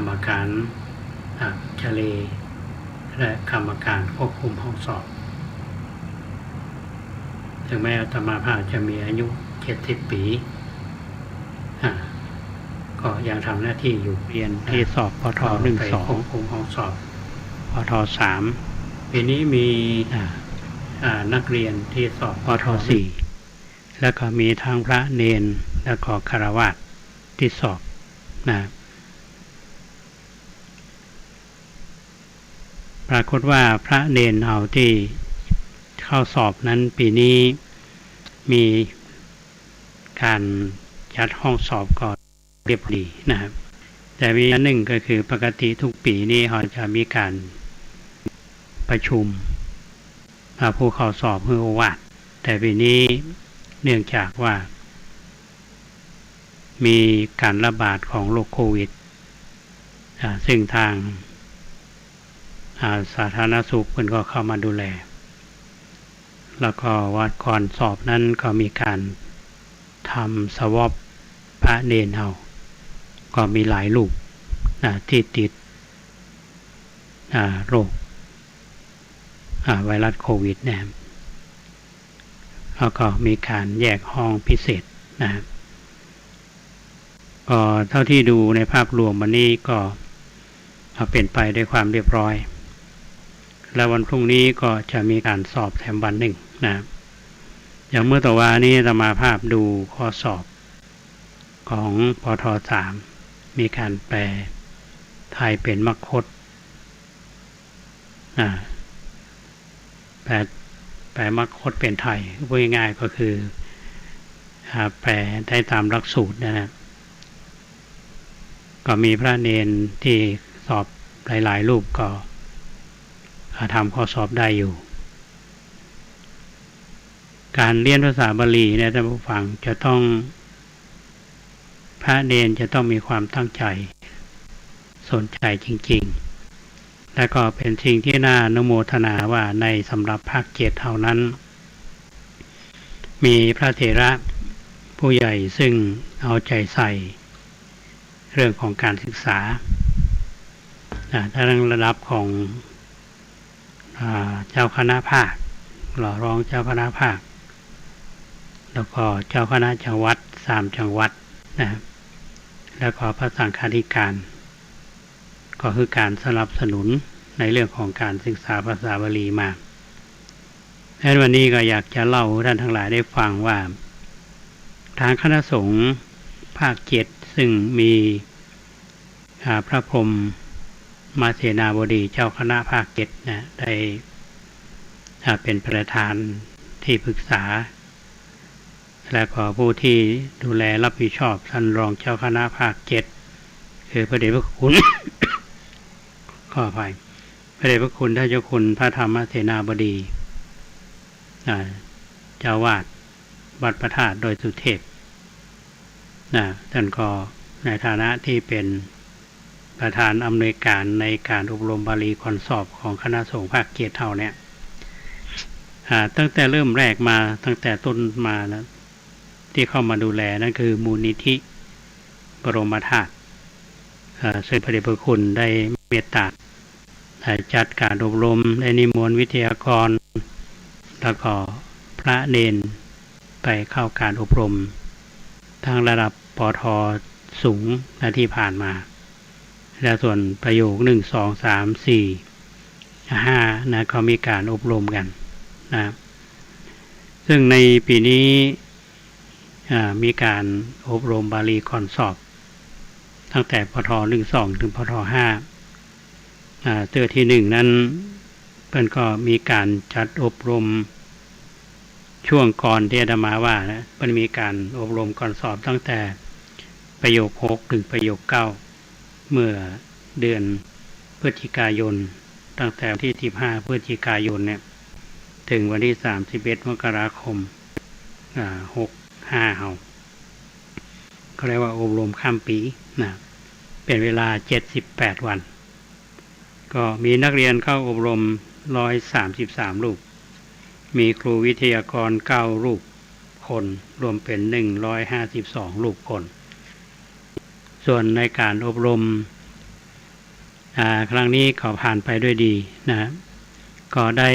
กรรมการเฉลยและกรรมการควบคุมห้องสอบถึงแม้อาตมาภาพจะมีอายุ70 ปีก็ยังทำหน้าที่อยู่เรียนที่สอบปท.1 2ควบคุมห้องสอบปท.3ปีนี้มีนักเรียนที่สอบปท.4แล้วก็มีทั้งพระเนนแล้วก็ฆราวาสที่สอบปรากฏว่าพระเนนเอาที่เข้าสอบนั้นปีนี้มีการจัดห้องสอบก่อนเรียบดีนะครับแต่มีอันหนึ่งก็คือปกติทุกปีนี้เขาจะมีการประชุมผู้เข้าสอบเพื่อวาดแต่ปีนี้เนื่องจากว่ามีการระบาดของโรคโควิดซึ่งทางสาธารณสุขเพิ่นก็เข้ามาดูแลแล้วก็วัดก่อนสอบนั้นก็มีการทำสวอปพระเนนเอาก็มีหลายรูปที่ติดโรคไวรัสโควิดนะครับแล้วก็มีการแยกห้องพิเศษนะครับก็เท่าที่ดูในภาพรวมวันนี้ก็เป็นไปด้วยความเรียบร้อยและวันพรุ่งนี้ก็จะมีการสอบแถมวันหนึ่งนะครับอย่างเมื่อต่อวานี้อาตมาภาพดูข้อสอบของปท.3มีการแปลไทยเป็นมคธแปลมคธเป็นไทยพูดง่ายๆก็คือแปลได้ตามหลักสูตรนะครับก็มีพระเนนที่สอบหลายๆรูปก็ทำข้อสอบได้อยู่การเรียนภาษาบาลีเนี่ยท่านผู้ฟังจะต้องพระเนนจะต้องมีความตั้งใจสนใจจริงๆและก็เป็นสิ่งที่น่าอนุโมทนาว่าในสำหรับภาค7เท่านั้นมีพระเถระผู้ใหญ่ซึ่งเอาใจใส่เรื่องของการศึกษาทั้งระดับของเจ้าคณะภาครองเจ้าคณะภาคแล้วก็เจ้าคณะจังหวัด3จังหวัดนะครับแล้วก็พระสังฆาธิการก็คือการสนับสนุนในเรื่องของการศึกษาภาษาบาลีมาดังนั้นวันนี้ก็อยากจะเล่าท่านทั้งหลายได้ฟังว่าทางคณะสงฆ์ภาค7ซึ่งมีพระพรหมมาเสนาบดีเจ้าคณะภาค7นะได้เป็นประธานที่ปรึกษาและก็ผู้ที่ดูแลรับผิดชอบท่านรองเจ้าคณะภาค7คือพระเดชพระคุณ ขออภัยพระเดชพระคุณท่านเจ้าคุณพระธรรมเสนาบดีเจ้าวาดวัดพระธาตุโดยสุเทพท่านก็ในฐานะที่เป็นประธานอำนวยการในการอบรมบาลีคอนสอบของคณะสงฆ์ภาค7เท่าเนี่ยตั้งแต่เริ่มแรกมาตั้งแต่ต้นมานะที่เข้ามาดูแลนั่นคือมูลนิธิบรมธาตุซึ่งพระเดชพระคุณได้เมตตาจัดการอบรมได้นิมนต์วิทยากรแล้วก็พระเนนไปเข้าการอบรมทางระดับปท.สูงที่ผ่านมาและส่วนประโยค1 2 3 4 5นะเขามีการอบรมกันนะซึ่งในปีนี้มีการอบรมบาลีคอนสอบตั้งแต่ปท.1 2 ถึงปท.5เตือที่1นั้นเพิ่นก็มีการจัดอบรมช่วงก่อนที่อาตมาว่านะเพิ่นมีการอบรมก่อนสอบตั้งแต่ประโยค6ถึงประโยค9เมื่อเดือนพฤศจิกายนตั้งแต่วันที่15พฤศจิกายนเนี่ยถึงวันที่31มกราคม65เฮาก็เรียกว่าอบรมข้ามปีนะเป็นเวลา78วันก็มีนักเรียนเข้าอบรม133รูปมีครูวิทยากร9รูปคนรวมเป็น152รูปคนส่วนในการอบรม ครั้งนี้ก็ผ่านไปด้วยดีนะก็ได้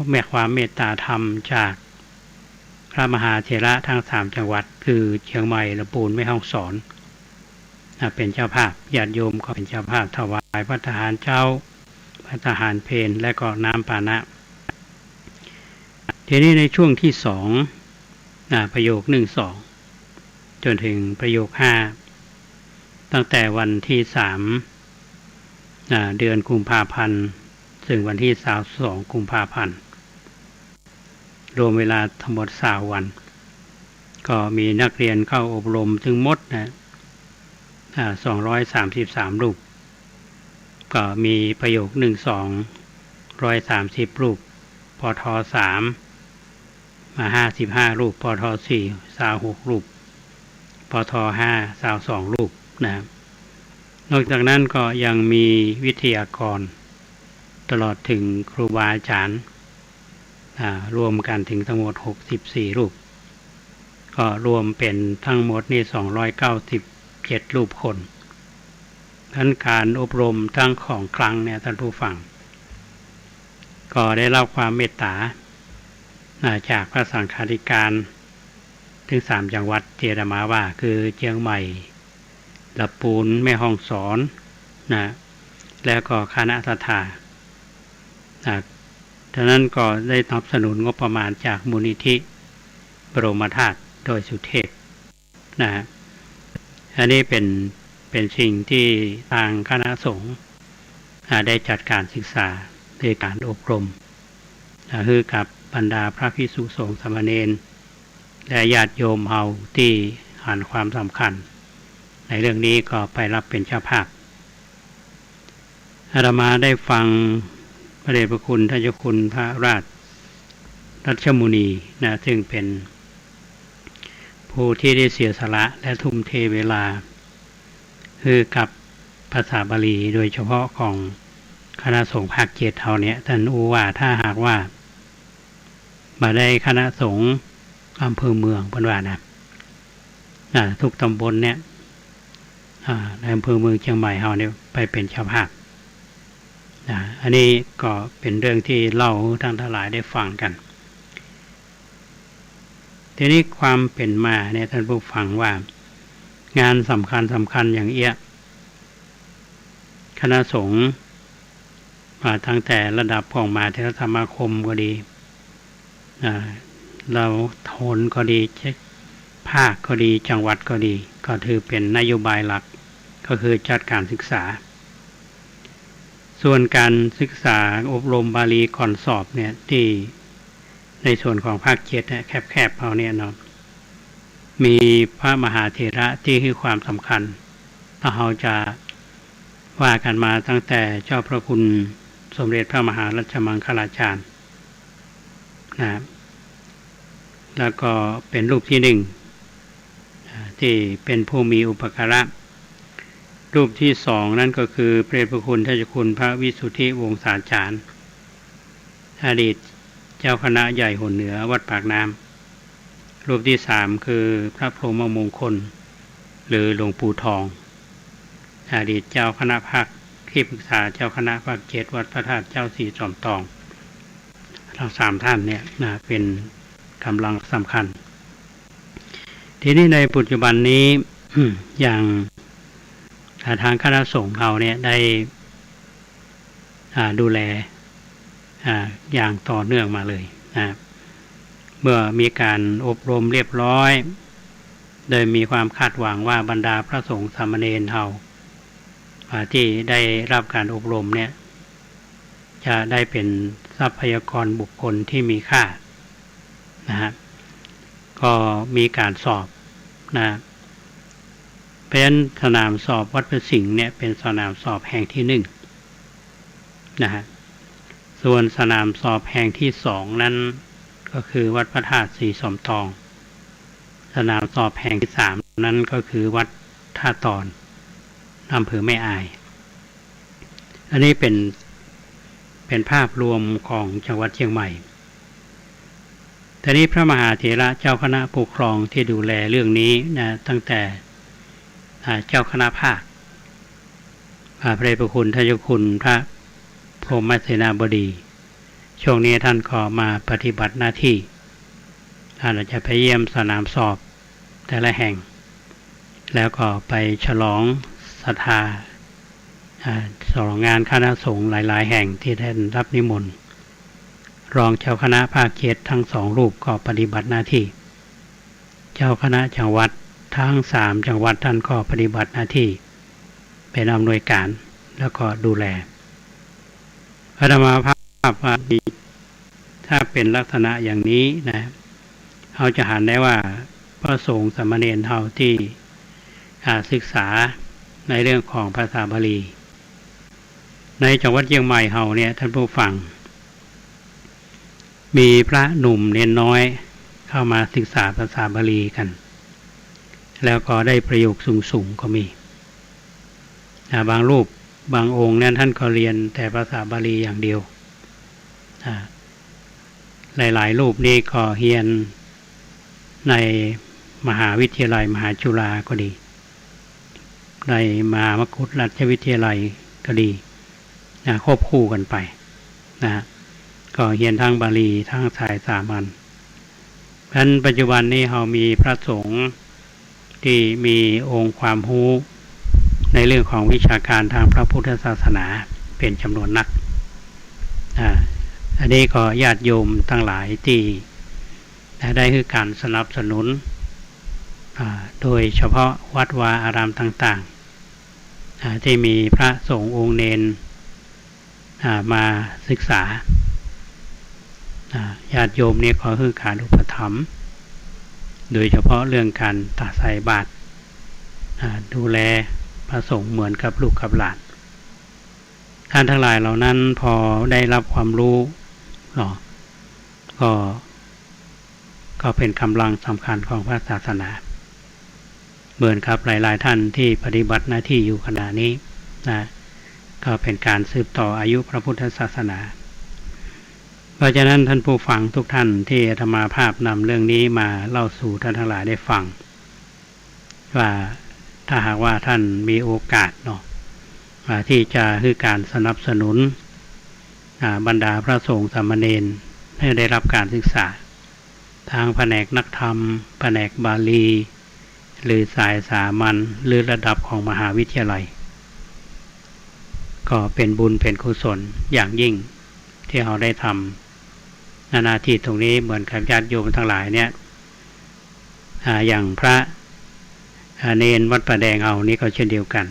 แม่ความเมตตาธรรมจากพระมหาเถระทั้ง3จังหวัดคือเชียงใหม่ลำพูนแม่ฮ่องสอนเป็นเจ้าภาพญาติโยมก็เป็นเจ้าภาพถวายพระทหารเจ้าพระทหารเพลและก็น้ำปานะทีนี้ในช่วงที่2ประโยค1-2จนถึงประโยค5ตั้งแต่วันที่3เดือนกุมภาพันธ์ถึงวันที่22กุมภาพันธ์รวมเวลาทั้งหมด20วันก็มีนักเรียนเข้าอบรมถึงหมด233รูปก็มีประโยค1-2 130รูปปท3มา55รูปปท4 26รูปปท5 22รูปนะครับนอกจากนั้นก็ยังมีวิทยากรตลอดถึงครูบาอาจารย์รวมกันถึงทั้งหมด64รูปก็รวมเป็นทั้งหมดนี่297รูปคนทั้นการอบรมทั้งของคลังเนี่ยท่านผู้ฟังก็ได้รับความเมตตาจากพระสังฆาธิการถึง3จังหวัดเจรมาว่าคือเชียงใหม่ลำพูนแม่ฮ่องสอนแล้วก็คณะทาดังนั้นก็ได้สนับสนุนงบประมาณจากมูลนิธิบรมธาตุโดยสุเทพอันนี้เป็นสิ่งที่ทางคณะสงฆ์ได้จัดการศึกษาในการอบรมคือกับบรรดาพระภิกษุสงฆ์สามเณรและญาติโยมเฮาที่เห็นความสำคัญในเรื่องนี้ก็ไปรับเป็นเจ้าภาพอาตมาได้ฟังพระเดชพระคุณท่านเจ้าคุณพระราชรัชมุนีซึ่งเป็นผู้ที่ได้เสียสละและทุ่มเทเวลาคือกับภาษาบาลีโดยเฉพาะของคณะสงฆ์ภาค7เฮาเนี่ยท่านว่าถ้าหากว่ามาได้คณะสงฆ์อำเภอเมืองเพิ่นว่าทุกตำบลเนี่ยในอำเภอเมืองเชียงใหม่เฮาเนี่ยไปเป็นเจ้าภาพอันนี้ก็เป็นเรื่องที่เล่าทั้งหลายได้ฟังกันทีนี้ความเป็นมาเนี่ยท่านผู้ฟังว่างานสำคัญอย่างเอี้ยคณะสงฆ์ตั้งแต่ระดับของมหาเถรสมาคมก็ดีเราโทนก็ดีภาคก็ดีจังหวัดก็ดีก็ถือเป็นนโยบายหลักก็คือจัดการศึกษาส่วนการศึกษาอบรมบาลีก่อนสอบเนี่ยที่ในส่วนของภาค7เนี่ยแคบๆเอาเนี่ยเนาะมีพระมหาเถระที่ให้ความสำคัญถ้าเราจะว่ากันมาตั้งแต่เจ้าพระคุณสมเด็จพระมหารัชมังคลาจารย์แล้วก็เป็นรูปที่1ที่เป็นผู้มีอุปการะรูปที่2นั่นก็คือพระเดชพระคุณท่านเจ้าคุณพระวิสุทธิวงศาจารย์อดีตเจ้าคณะใหญ่หัวเหนือวัดปากน้ำรูปที่3คือพระพรหมมงคลหรือหลวงปู่ทองอดีตเจ้าคณะภาคที่ปรึกษาเจ้าคณะภาค7วัดพระธาตุเจ้าศรีจอมทองทั้ง3ท่านเนี่ยเป็นกำลังสำคัญทีนี้ในปัจจุบันนี้ อย่างทางคณะสงฆ์เราเนี่ยได้ดูแลอย่างต่อเนื่องมาเลยเมื่อมีการอบรมเรียบร้อยโดยมีความคาดหวังว่าบรรดาพระสงฆ์สามเณรเราที่ได้รับการอบรมเนี่ยจะได้เป็นทรัพยากรบุคคลที่มีค่าก็มีการสอบเพราะฉะนั้นสนามสอบวัดพระสิงห์เนี่ยเป็นสนามสอบแห่งที่1ส่วนสนามสอบแห่งที่2นั้นก็คือวัดพระธาตุศรีจอมทองสนามสอบแห่งที่3นั้นก็คือวัดท่าตอนอำเภอแม่อายอันนี้เป็นภาพรวมของจังหวัดเชียงใหม่ทีนี้พระมหาเถระเจ้าคณะปกครองที่ดูแลเรื่องนี้ตั้งแต่เจ้าคณะภาค พระเดชพระคุณทายคุณพระพรหมเสนาบดีช่วงนี้ท่านก็มาปฏิบัติหน้าที่ท่านอาจจะไปเยี่ยมสนามสอบแต่ละแห่งแล้วก็ไปฉลองศรัทธาฉลองงานคณะสงฆ์หลายๆแห่งที่ท่านรับนิมนต์รองเจ้าคณะภาคเขตทั้ง2 รูปก็ปฏิบัติหน้าที่เจ้าคณะจังหวัดทั้ง3 จังหวัดท่านก็ปฏิบัติหน้าที่เป็นอำนวยการแล้วก็ดูแลอาตมาภาพว่าถ้าเป็นลักษณะอย่างนี้นะเราจะหันได้ว่าพระสงฆ์สามเณรเฮาที่ศึกษาในเรื่องของภาษาบาลีในจังหวัดเชียงใหม่เฮาเนี่ยท่านผู้ฟังมีพระหนุ่มเนนน้อยเข้ามาศึกษาภาษาบาลีกันแล้วก็ได้ประโยคสูงๆก็มีบางรูปบางองค์นั้นท่านก็เรียนแต่ภาษาบาลีอย่างเดียวหลายๆรูปนี้ก็เรียนในมหาวิทยาลัยมหาจุฬาก็ดีในมหามกุฏราชวิทยาลัยก็ดีควบคู่กันไปก็เรียนทั้งบาลีทั้งสายสามัญเพราะฉะนั้นปัจจุบันนี้เรามีพระสงฆ์ที่มีองค์ความรู้ในเรื่องของวิชาการทางพระพุทธศาสนาเป็นจำนวนนักอันนี้ก็ญาติโยมทั้งหลายที่ได้คือการสนับสนุนโดยเฉพาะวัดวาอารามต่างๆที่มีพระสงฆ์องค์เนนมาศึกษาญาติโยมเนี่ยก็คือการอุปถัมภ์โดยเฉพาะเรื่องการตักใส่บาตรดูแลพระสงฆ์เหมือนกับลูกกับหลานท่านทั้งหลายเหล่านั้นพอได้รับความรู้ก็เป็นกำลังสำคัญของพระศาสนาเหมือนกับหลายๆท่านที่ปฏิบัติหน้าที่อยู่ขณะนี้ก็เป็นการสืบต่ออายุพระพุทธศาสนาเพราะฉะนั้นท่านผู้ฟังทุกท่านที่อาตมาภาพนำเรื่องนี้มาเล่าสู่ท่านทั้งหลายได้ฟังว่าถ้าหากว่าท่านมีโอกาสที่จะคือการสนับสนุนบรรดาพระสงฆ์สามเณรให้ได้รับการศึกษาทางแผนกนักธรรมแผนกบาลีหรือสายสามัญหรือระดับของมหาวิทยาลัยก็เป็นบุญเป็นกุศลอย่างยิ่งที่เราได้ทำหน้าที่ตรงนี้เหมือนกับญาติโยมทั้งหลายเนี่ยอย่างพระเนนวัดป่าแดงเอานี่ก็เช่นเดียวกัน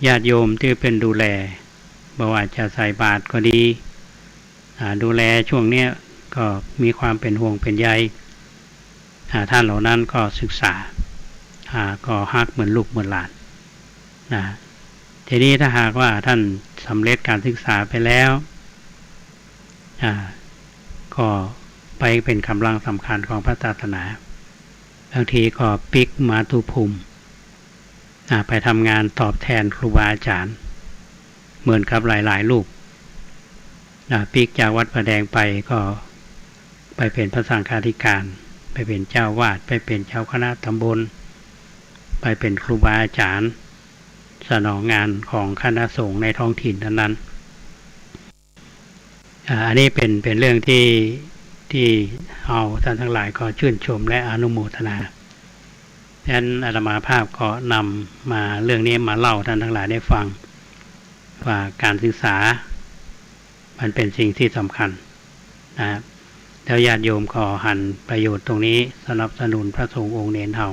ญาติโยมที่เป็นดูแลบ่ว่าจะใส่บาตรก็ดีดูแลช่วงนี้ก็มีความเป็นห่วงเป็นใยท่านเหล่านั้นก็ศึกษาก็ฮักเหมือนลูกเหมือนหลานทีนี้ถ้าหากว่าท่านสำเร็จการศึกษาไปแล้วก็ไปเป็นกำลังสำคัญของพระศาสนาบางทีก็ปิกมาตุภูมิไปทำงานตอบแทนครูบาอาจารย์เหมือนกับหลายๆรูปปิกจากวัดป่าแดงไปก็ไปเป็นพระสังฆาธิการไปเป็นเจ้าวาดไปเป็นเจ้าคณะตำบลไปเป็นครูบาอาจารย์สนองงานของคณะสงฆ์ในท้องถิ่นนั้นอันนี้เป็นเรื่องที่เอาท่านทั้งหลายก็ชื่นชมและอนุโมทนาดังนั้นอาตมาภาพก็นำมาเรื่องนี้มาเล่าท่านทั้งหลายได้ฟังว่าการศึกษามันเป็นสิ่งที่สำคัญนะครับแล้วญาติโยมก็หันประโยชน์ตรงนี้สนับสนุนพระสงฆ์องค์เนนเฮา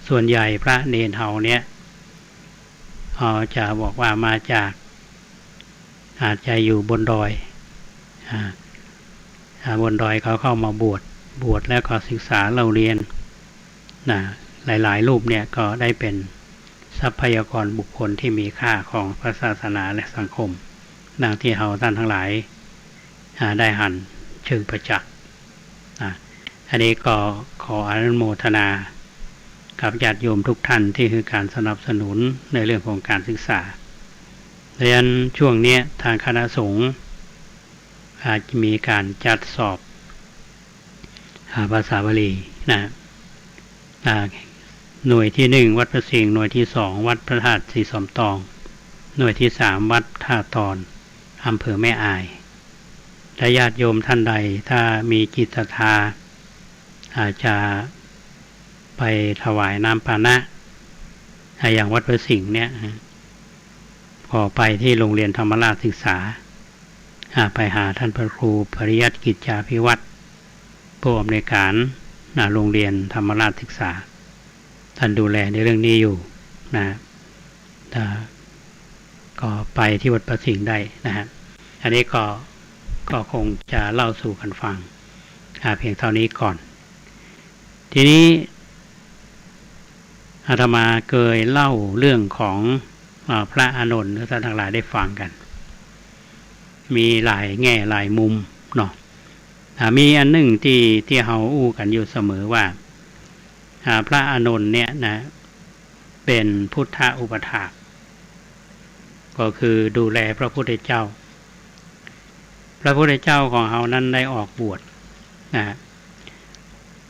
ส่วนใหญ่พระเนนเฮาเนี่ยจะบอกว่ามาจากอาจจะอยู่บนดอยบนดอยเขาเข้ามาบวชแล้วก็ศึกษาเราเรียนหลายๆรูปเนี่ยก็ได้เป็นทรัพยากรบุคคลที่มีค่าของพระศาสนาและสังคมดังที่เราท่านทั้งหลายได้หันเชิงประจักษ์อันนี้ก็ขออนุโมทนากับญาติโยมทุกท่านที่คือการสนับสนุนในเรื่องของการศึกษาดังนั้นช่วงนี้ทางคณะสงฆ์อาจจะมีการจัดสอบภาษาบาลี หน่วยที่1วัดพระสิงห์หน่วยที่2วัดพระธาตุศรีสมตองหน่วยที่3วัดท่าตอนอำเภอแม่อายและญาติโยมท่านใดถ้ามีจิตศรัทธาอาจจะไปถวายน้ำปานะอย่างวัดพระสิงห์เนี่ยพอไปที่โรงเรียนธรรมราชศึกษาไปหาท่านพระครูปริยัติกิจจาภิวัตรผู้อำนวยการโรงเรียนธรรมราชศึกษาท่านดูแลในเรื่องนี้อยู่นะก็ไปที่วัดพระสิงห์ได้นะฮะอันนี้ก็คงจะเล่าสู่กันฟังเพียงเท่านี้ก่อนทีนี้อาตมาเคยเล่าเรื่องของพระอานนท์ท่านทั้งหลายได้ฟังกันมีหลายแง่หลายมุมเนาะมีอันหนึ่งที่เฮาอู้กันอยู่เสมอว่าพระอานนท์เนี่ยนะเป็นพุทธอุปถากก็คือดูแลพระพุทธเจ้าพระพุทธเจ้าของเฮานั้นได้ออกบวชนะ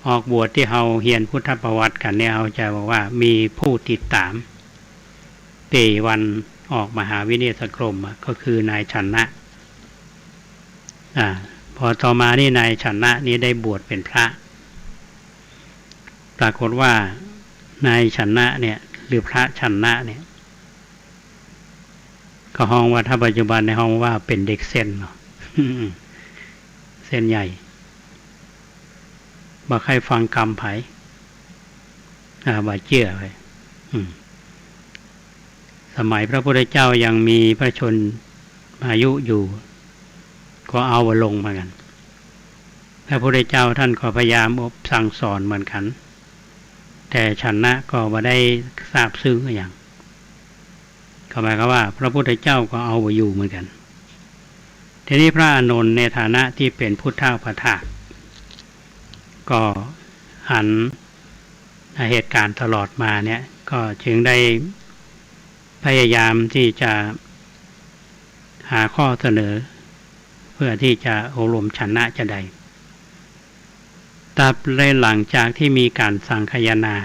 ออกบวชที่เฮาเรียนพุทธประวัติกันเนี่ยเฮาจะบอกว่ามีผู้ติดตามปีวันออกมหาวิเนศกรมก็คือนายชนะพอต่อมานี่นายชนะนี้ได้บวชเป็นพระปรากฏว่านายชนะเนี่ยหรือพระชนะเนี่ยก็ห้องว่าถ้าปัจจุบันในห้องว่าเป็นเด็กเส้นเนาะ เส้นใหญ่บ่ใครฟังกรรมไผบ่เชื่อไปสมัยพระพุทธเจ้ายังมีพระชนอายุอยู่ก็เอาลงมากันพระพุทธเจ้าท่านก็พยายามอบสั่งสอนเหมือนกันแต่ชนะก็บ่ได้ทราบซึ้งอย่างก็หมายความว่าพระพุทธเจ้าก็เอาอยู่เหมือนกันทีนี้พระอานนท์ในฐานะที่เป็นพุทธอุปถากก็หันเหตุการณ์ตลอดมาเนี่ยก็จึงได้พยายามที่จะหาข้อเสนอเพื่อที่จะอบรมชนะจะได้แต่หลังจากที่มีการสังคายนา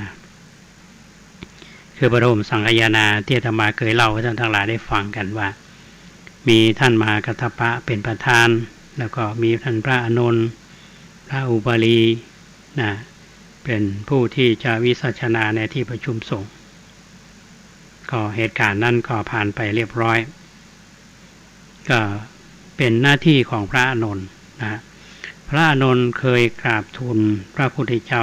คือปฐมสังคายนาที่อาตมาเคยเล่าให้ท่านทั้งหลายได้ฟังกันว่ามีท่านมหากัสสปะเป็นประธานแล้วก็มีท่านพระอานนท์พระอุบาลีนะเป็นผู้ที่จะวิสัชนาในที่ประชุมสงฆ์ก็เหตุการณ์นั้นก็ผ่านไปเรียบร้อยก็เป็นหน้าที่ของพระอานนท์นะพระอานนท์เคยกราบทูลพระพุทธเจ้า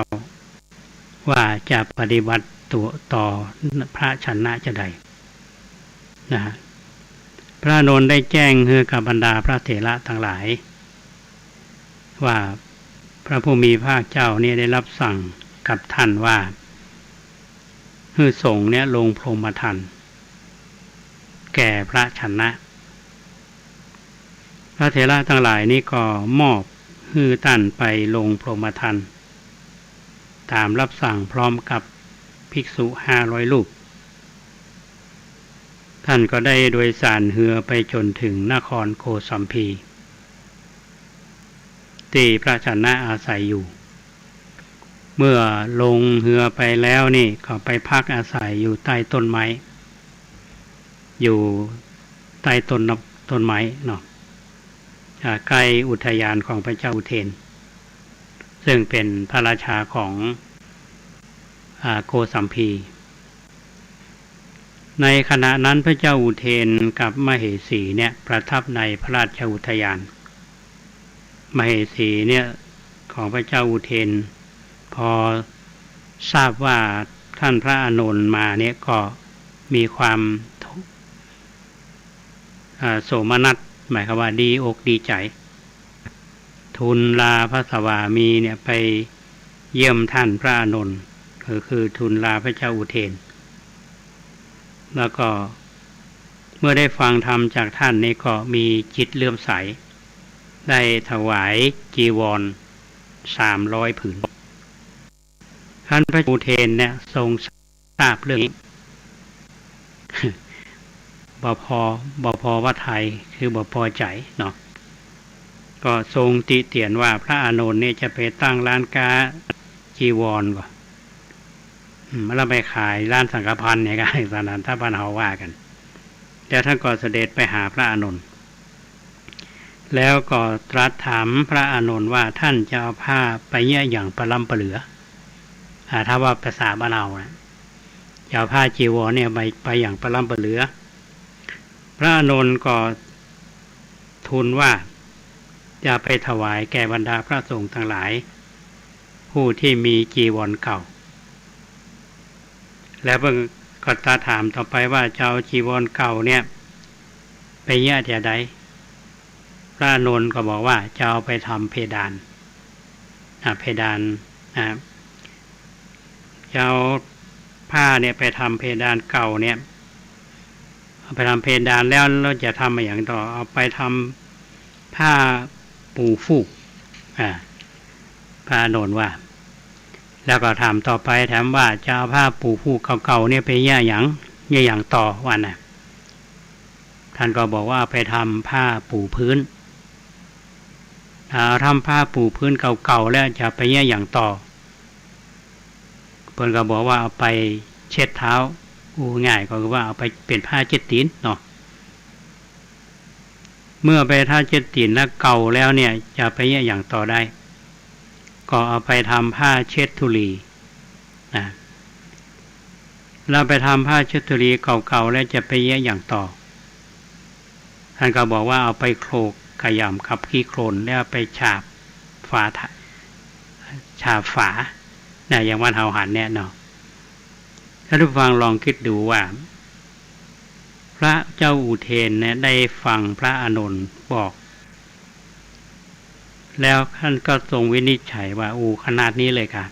ว่าจะปฏิบัติต่อพระชนะจะใดนะพระอานนท์ได้แจ้งกับบรรดาพระเถระทั้งหลายว่าพระผู้มีพระเจ้าเนี่ยได้รับสั่งกับท่านว่าให้สงฆ์เนี่ยลงพรหมทัณฑ์แก่พระชนะพระเถระทั้งหลายนี่ก็มอบให้ท่านไปลงพรหมทัณฑ์ตามรับสั่งพร้อมกับภิกษุ500 รูปท่านก็ได้โดยสารเรือไปจนถึงนครโกสัมพีที่พระชนะอาศัยอยู่เมื่อลงเรือไปแล้วนี่ก็ไปพักอาศัยอยู่ใต้ต้นไม้อยู่ใต้ต้นไม้เนาะใกล้อุทยานของพระเจ้าอุเทนซึ่งเป็นพระราชาของโกสัมพีในขณะนั้นพระเจ้าอุเทนกับมเหสีเนี่ยประทับในพระราชอุทยานมเหสีเนี่ยของพระเจ้าอุเทนพอทราบว่าท่านพระอานนท์มาเนี่ยก็มีความโสมนัสหมายความว่าดีอกดีใจทูลลาพระสวามีเนี่ยไปเยี่ยมท่านพระอานนท์ก็คือทูลลาพระเจ้าอุเทนแล้วก็เมื่อได้ฟังธรรมจากท่านนี่ก็มีจิตเลื่อมใสได้ถวายจีวร300 ผืนท่านพระอุเทนเนี่ยทรงทราบเรื่องนี้บ่พอว่าไทยคือบ่พอใจเนาะก็ทรงติเตียนว่าพระอานนท์เนี่ยจะไปตั้งร้านค้าจีวรก่อน เราไปขายร้านสังฆพันธ์เนี่ยก็สนานถ้าบ้านเฮาว่ากันแล้วท่านก็เสด็จไปหาพระอานนท์แล้วก็ตรัสถามพระอานนท์ว่าท่านจะเอาผ้าไปแย่อย่างปลำปะเหลือถ้าว่าภาษาบ้านเรานะจะเอาผ้าจีวรเนี่ยไปอย่างปลำปะเหลือพระอานนท์ก็ทูลว่าจะไปถวายแก่บรรดาพระสงฆ์ทั้งหลายผู้ที่มีจีวรเก่าแล้วเพิ่งก็ตาถามต่อไปว่าจะเอาจีวรเก่าเนี่ยไปแย่จะใดพระอานนท์ก็บอกว่าจะเอาไปทำเพดานเพดานจะเอาผ้าเนี่ยไปทำเพดานเก่าเนี่ยเอาไปทำเพดานแล้วเราจะทำอะไรอย่างต่อเอาไปทำผ้าปูฟูกพระอานนท์ว่าแล้วก็ถามต่อไปถามว่าจะเอาผ้าปูฟูกเก่าๆเนี่ยไปแย่อย่างต่อวันน่ะท่านก็บอกว่าไปทำผ้าปูพื้นทำผ้าปูพื้นเก่าๆแล้วจะไปแย่อย่างต่อเพิ่นก็บอกว่าเอาไปเช็ดเท้าง่ายก็คือว่าเอาไปเป็นผ้าเช็ดตีนเนาะเมื่อไปผ้าเช็ดตีนแล้วเก่าแล้วเนี่ยจะไปแย่อย่างต่อได้ก็เอาไปทำผ้าเช็ดธุลีเราไปทำผ้าเช็ดธุลีเก่าๆแล้วจะไปแย่อย่างต่อท่านก็บอกว่าเอาไปโขลกขยำกับขี้โคลนแล้วไปฉาบฝาอย่างวันเฮาหันเนี่ยเนาะท่านผู้ฟังลองคิดดูว่าพระเจ้าอุเทนเนี่ยได้ฟังพระอานนท์บอกแล้วท่านก็ทรงวินิจฉัยว่าขนาดนี้เลยค่ะ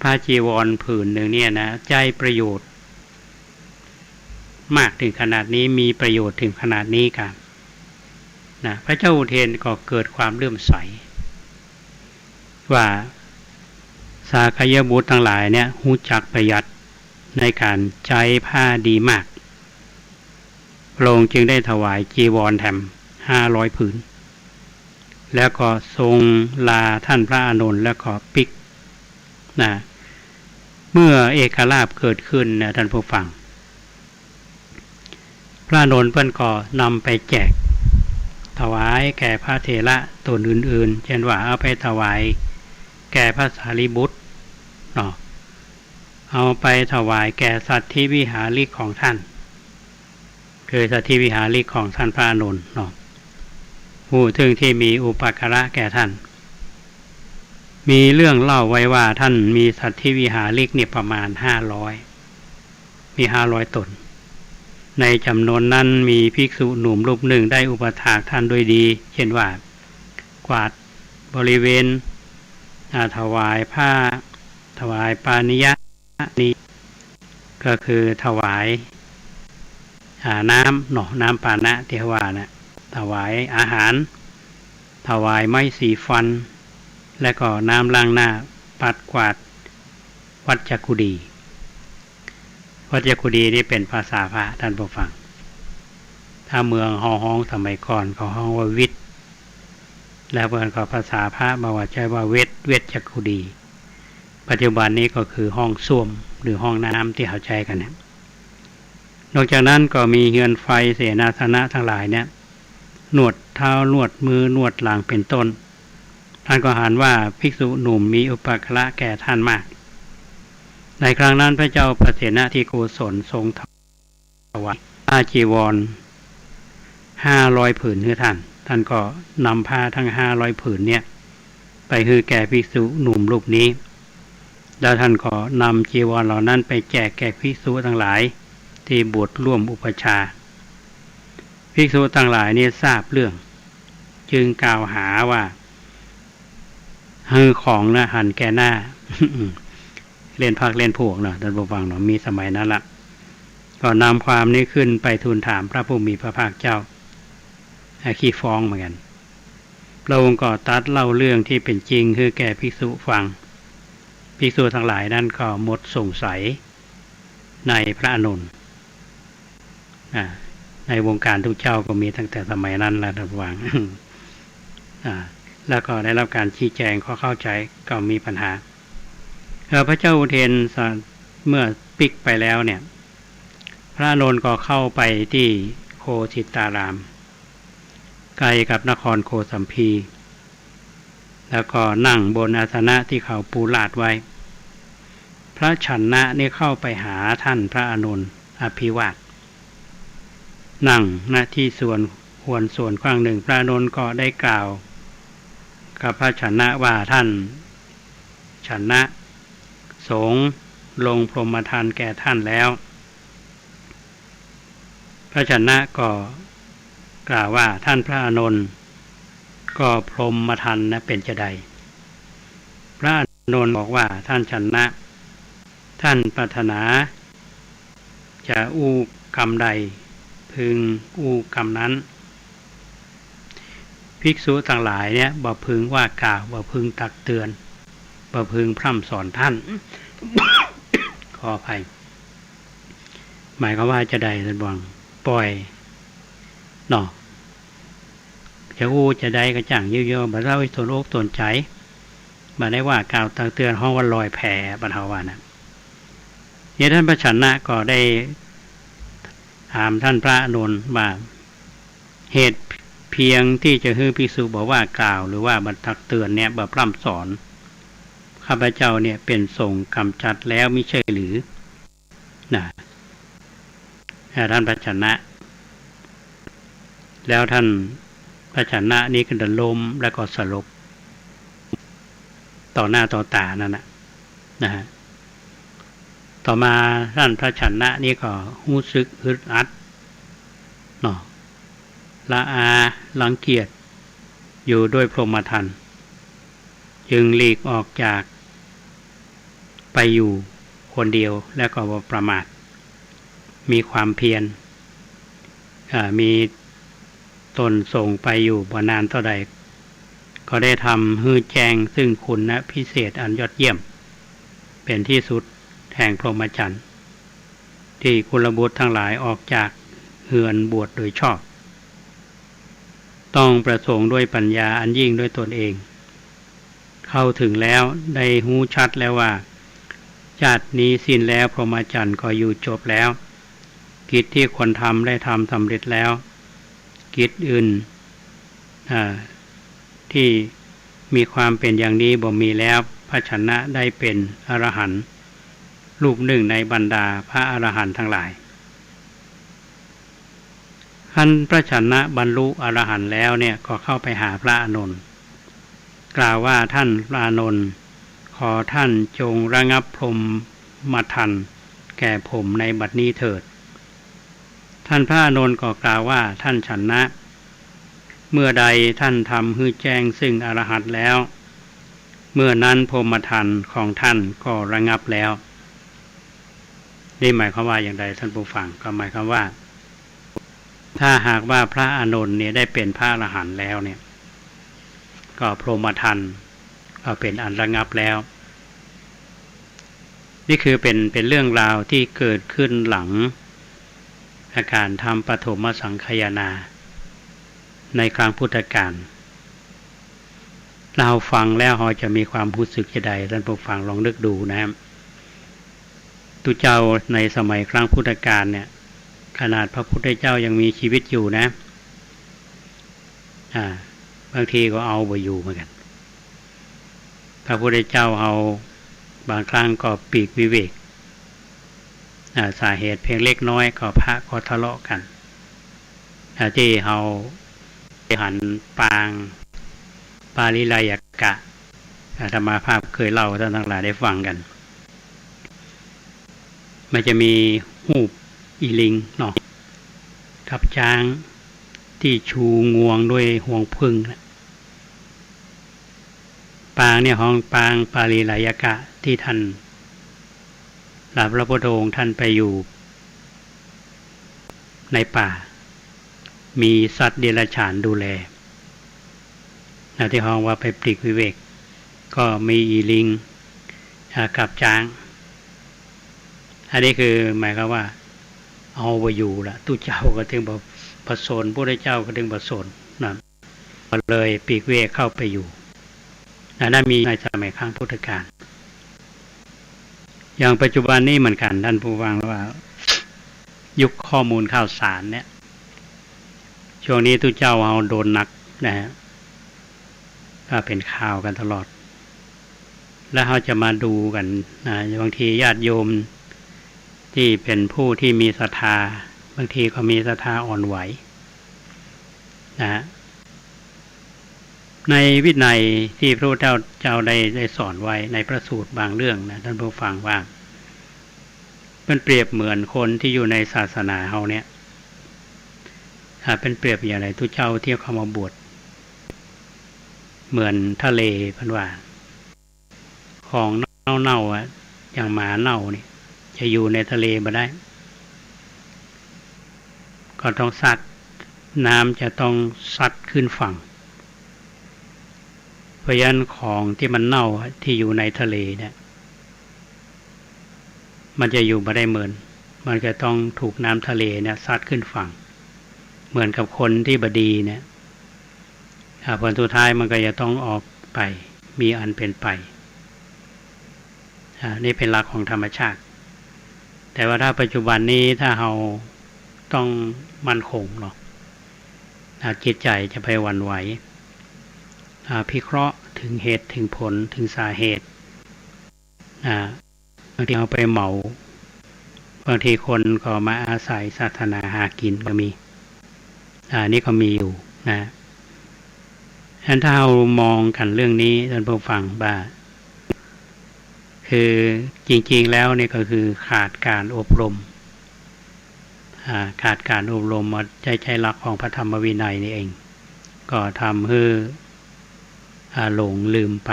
ผ้าจีวรผืนหนึ่งเนี่ยนะใจประโยชน์มากถึงขนาดนี้มีประโยชน์ถึงขนาดนี้ค่ะนะพระเจ้าอุเทนก็เกิดความเลื่อมใสว่าสากยบุตรทั้งหลายเนี่ยรู้จักประหยัดในการใช้ผ้าดีมากพระองค์จึงได้ถวายจีวรแถม500 ผืนแล้วก็ทรงลาท่านพระอานนท์แล้วก็ปิกเมื่อเอกราชเกิดขึ้นนะท่านผู้ฟังพระอานนท์เพิ่นก็นำไปแจกถวายแก่พระเถระตนอื่นๆเช่นว่าเอาไปถวายแก่พระสารีบุตรเนาะเอาไปถวายแก่สัตถิวิหาริกของท่านคือสัตถิวิหาริกของท่านพระอานนท์เนาะผู้ถึงที่มีอุปการะแก่ท่านมีเรื่องเล่าไว้ว่าท่านมีสัตถิวิหาริกเนี่ยประมาณ500มี500 ตนในจำนวนนั้นมีภิกษุหนุ่มรูปหนึ่งได้อุปถากท่านโดยดีเช่นว่ากวาดบริเวณถวายผ้าถวายปานิยะนี้ก็คือถวายน้ำปานะที่ว่านะถวายอาหารถวายไม้สีฟันและก็น้ำล้างหน้าปัดกวาดวัดจักกุดีวัดจักกุดีนี่เป็นภาษาพระท่านผู้ฟังถ้าเมืองห้องสมัยก่อนเขาห้องว่าวิทย์แล้วเพื่อนก็ภาษาพระมาว่าใช้ว่าเวทจักกุดีปัจจุบันนี้ก็คือห้องส้วมหรือห้องน้ำที่เขาใช้กันเนี่ยนอกจากนั้นก็มีเฮือนไฟเสนาสนะทั้งหลายเนี่ยนวดเท้านวดมือนวดหลังเป็นต้นท่านก็หาว่าภิกษุหนุ่มมีอุปการะแก่ท่านมากในครั้งนั้นพระเจ้าประเสนาธิโกศลทรงถวายผ้าจีวร500 ผืนให้ท่านก็นำผ้าทั้ง500 ผืนเนี่ยไปให้แก่ภิกษุหนุ่มรูปนี้แล้วท่านก็นำจีวรเหล่านั้นไปแจกแก่ภิกษุทั้งหลายที่บวชร่วมอุปชาภิกษุทั้งหลายนี่ทราบเรื่องจึงกล่าวหาว่าของนะหันแก่หน้า เล่นพักเล่นพวกเนาะท่านผู้ฟังเนาะมีสมัยนั้นละก็นำความนี้ขึ้นไปทูลถามพระผู้มีพระภาคเจ้าขี้ฟ้องเหมือนกันพระองค์ก็ตรัสเล่าเรื่องที่เป็นจริงคือแก่ภิกษุฟังภิกษุทั้งหลายนั้นก็หมดสงสัยในพระอานนท์ในวงการทุกเจ้าก็มีตั้งแต่สมัยนั้นแล้วท่านผู้ฟัง แล้วก็ได้รับการชี้แจงเข้าใจก็มีปัญหา พระเจ้าอุเทนเมื่อปิกไปแล้วเนี่ยพระอานนท์ก็เข้าไปที่โคสิตารามไกลกับนครโคสัมพีแล้วก็นั่งบนอาสนะที่เขาปูลาดไว้พระฉันนะนี่เข้าไปหาท่านพระอานนท์อภิวาทนั่งณที่ส่วนข้างหนึ่งพระอานนท์ก็ได้กล่าวกับพระฉันนะว่าท่านฉันนะสงฆ์ลงพรหมทานแก่ท่านแล้วพระฉันนะก็กล่าวว่าท่านพระอานนท์ก็พรหมทานนะเป็นจะใดพระอานนท์บอกว่าท่านฉันนะท่านปรารถนาจะอู้กรรมใดพึงอู้กรรมนั้นภิกษุทั้งหลายเนี่ยบ่พึงว่ากล่าวบ่พึงตักเตือนบ่พึงพร่ำสอนท่าน ขออภัยหมายความว่าจะใดท่านบอกปล่อยเนาะจะอู้จะใดก็จังเยอะๆบ่เล่าให้ตนอกตนใจบ่ได้ว่ากล่าวตักเตือนห้องว่าลอยแผ่บรรเทาว่านะเนี่ยท่านพระชนะก็ได้ถามท่านพระอานนท์ว่าเหตุเพียงที่จะให้ภิกษุบอกว่ากล่าวหรือว่าบรรทักเตือนเนี่ยบ่พร่ำสอนข้าพเจ้าเนี่ยเป็นสงฆ์กำจัดแล้วไม่ใช่หรือนะท่านพระชนะแล้วท่านพระชนะนี้ก็เดินล้มแล้วก็สลบต่อหน้าต่อตานั่นนะฮะต่อมาท่านพระชนะนี่ก็รู้สึกอึดอัดเนาะละอารังเกียจอยู่ด้วยพรหมทานจึงหลีกออกจากไปอยู่คนเดียวแล้วก็บ่ประมาทมีความเพียรมีตนส่งไปอยู่บ่นานเท่าใดก็ได้ทำให้แจ้งซึ่งคุณนะพิเศษอันยอดเยี่ยมเป็นที่สุดแห่งพรหมจรรย์ที่กุลบุตรทั้งหลายออกจากเฮือนบวชโดยชอบต้องประสงค์ด้วยปัญญาอันยิ่งด้วยตนเองเข้าถึงแล้วได้หู้ชัดแล้วว่าชาตินี้สิ้นแล้วพรหมจรรย์ก็อยู่จบแล้วกิจที่ควรทำได้ทำสำเร็จแล้วกิจอื่นที่มีความเป็นอย่างนี้บ่มีแล้วพระชนะได้เป็นอรหันต์รูปหนึ่งในบรรดาพระอรหันต์ทั้งหลายท่านพระชนะบรรลุอรหันต์แล้วเนี่ยก็เข้าไปหาพระอานนท์กล่าวว่าท่านพระอานนท์ขอท่านจงระงับพรหมทานแก่ผมในบัดนี้เถิดท่านพระอานนท์ก็กล่าวว่าท่านชนะเมื่อใดท่านทำให้แจ้งซึ่งอรหันต์แล้วเมื่อนั้นพรหมทานของท่านก็ระงับแล้วนี่หมายความว่าอย่างไรท่านผู้ฟังก็หมายความว่าถ้าหากว่าพระอานนท์เนี่ยได้เป็นพระอรหันต์แล้วเนี่ยก็พรหมทานก็เป็นอันระงับแล้วนี่คือเป็นเรื่องราวที่เกิดขึ้นหลังอาการทำปฐมสังคายนาในครั้งพุทธกาลเราฟังแล้วเราจะมีความรู้สึกจะใดท่านผู้ฟังลองนึกดูนะครับตุเจ้าในสมัยครั้งพุทธกาลเนี่ยขนาดพระพุทธเจ้ายังมีชีวิตอยู่นะบางทีก็เอาไปอยู่เหมือนกันพระพุทธเจ้าเอาบางครั้งก็ปีกวิเวกสาเหตุเพียงเล็กน้อยก็พระก็ทะเลาะกันที่เอาหันปางปาลิไลยกะธรรมาภาพเคยเล่าท่านทั้งหลายได้ฟังกันมันจะมีหูบอีลิงเนาะกับช้างที่ชูงวงด้วยห่วงพึ่งปางเนี่ยห้องปางปาลิไลยกะที่ท่านพระพุทธองค์ท่านไปอยู่ในป่ามีสัตว์เดรัจฉานดูแลที่ห้องว่าไปปลีกวิเวกก็มีอีลิงกับช้างอันนี้คือหมายความว่าเอาไปอยู่ละตู้เจ้าก็ถึงบอกประสนพระเจ้าก็ถึงประสนนะก็เลยปลีกวิเวกเข้าไปอยู่นั่นมีในสมัยครั้งพุทธกาล อย่างปัจจุบันนี้เหมือนกันท่านผู้ฟังว่ายุคข้อมูลข่าวสารเนี่ยช่วงนี้ทุกเจ้าเอาโดนหนักนะฮะก็เป็นข่าวกันตลอดแล้วเราจะมาดูกันนะบางทีญาติโยมที่เป็นผู้ที่มีศรัทธาบางทีก็มีศรัทธาอ่อนไหวนะในวินัยที่พระพุทธเจ้าได้สอนไว้ในพระสูตรบางเรื่องนะท่านผู้ฟังว่ามันเปรียบเหมือนคนที่อยู่ในศาสนาเฮาเนี่ยเป็นเปรียบอย่างไรทุกเจ้าเที่ยวเข้ามาบวชเหมือนทะเลพันว่าของเน่าๆอย่างหมาเน่านี่จะอยู่ในทะเลมาได้ก็ต้องซัดน้ำจะต้องซัดขึ้นฝั่งเพราะฉะนั้นของที่มันเน่าที่อยู่ในทะเลเนี่ยมันจะอยู่มาได้เหมือนมันจะต้องถูกน้ำทะเลเนี่ยซัดขึ้นฝั่งเหมือนกับคนที่บดีเนี่ยผลสุดท้ายมันก็จะต้องออกไปมีอันเป็นไปนี่เป็นหลักของธรรมชาติแต่ว่าถ้าปัจจุบันนี้ถ้าเราต้องมั่นคงเนาะจิตใจจะไปหวั่นไหวพิเคราะห์ถึงเหตุถึงผลถึงสาเหตุบางทีเอาไปเหมาบางทีคนก็มาอาศัยศาสนาหากินก็มีนี่ก็มีอยู่นะถ้าเรามองกันเรื่องนี้ท่านผู้ฟังว่าคือจริงๆแล้วนี่ก็คือขาดการอบรมขาดการอบรมใจหลักของพระธรรมวินัยนี่เองก็ทำให้หลงลืมไป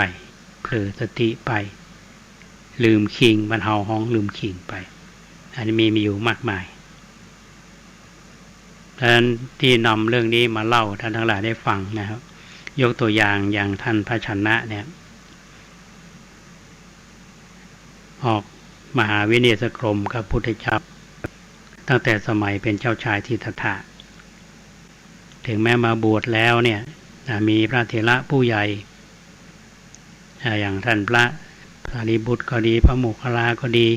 เผลอสติไปลืมคิงบรรเทาห้องลืมคิงไปอันนี้มีอยู่มากมายดังนั้นที่นำเรื่องนี้มาเล่าท่านทั้งหลายได้ฟังนะครับยกตัวอย่างท่านพระชนะเนี่ยออกมหาวิเนศกรมกับพุทธเจ้าตั้งแต่สมัยเป็นเจ้าชายสิทธัตถะถึงแม้มาบวชแล้วเนี่ยมีพระเถระผู้ใหญ่อย่างท่านพระสารีบุตรก็ดีพระโมคคัลลาก็ดี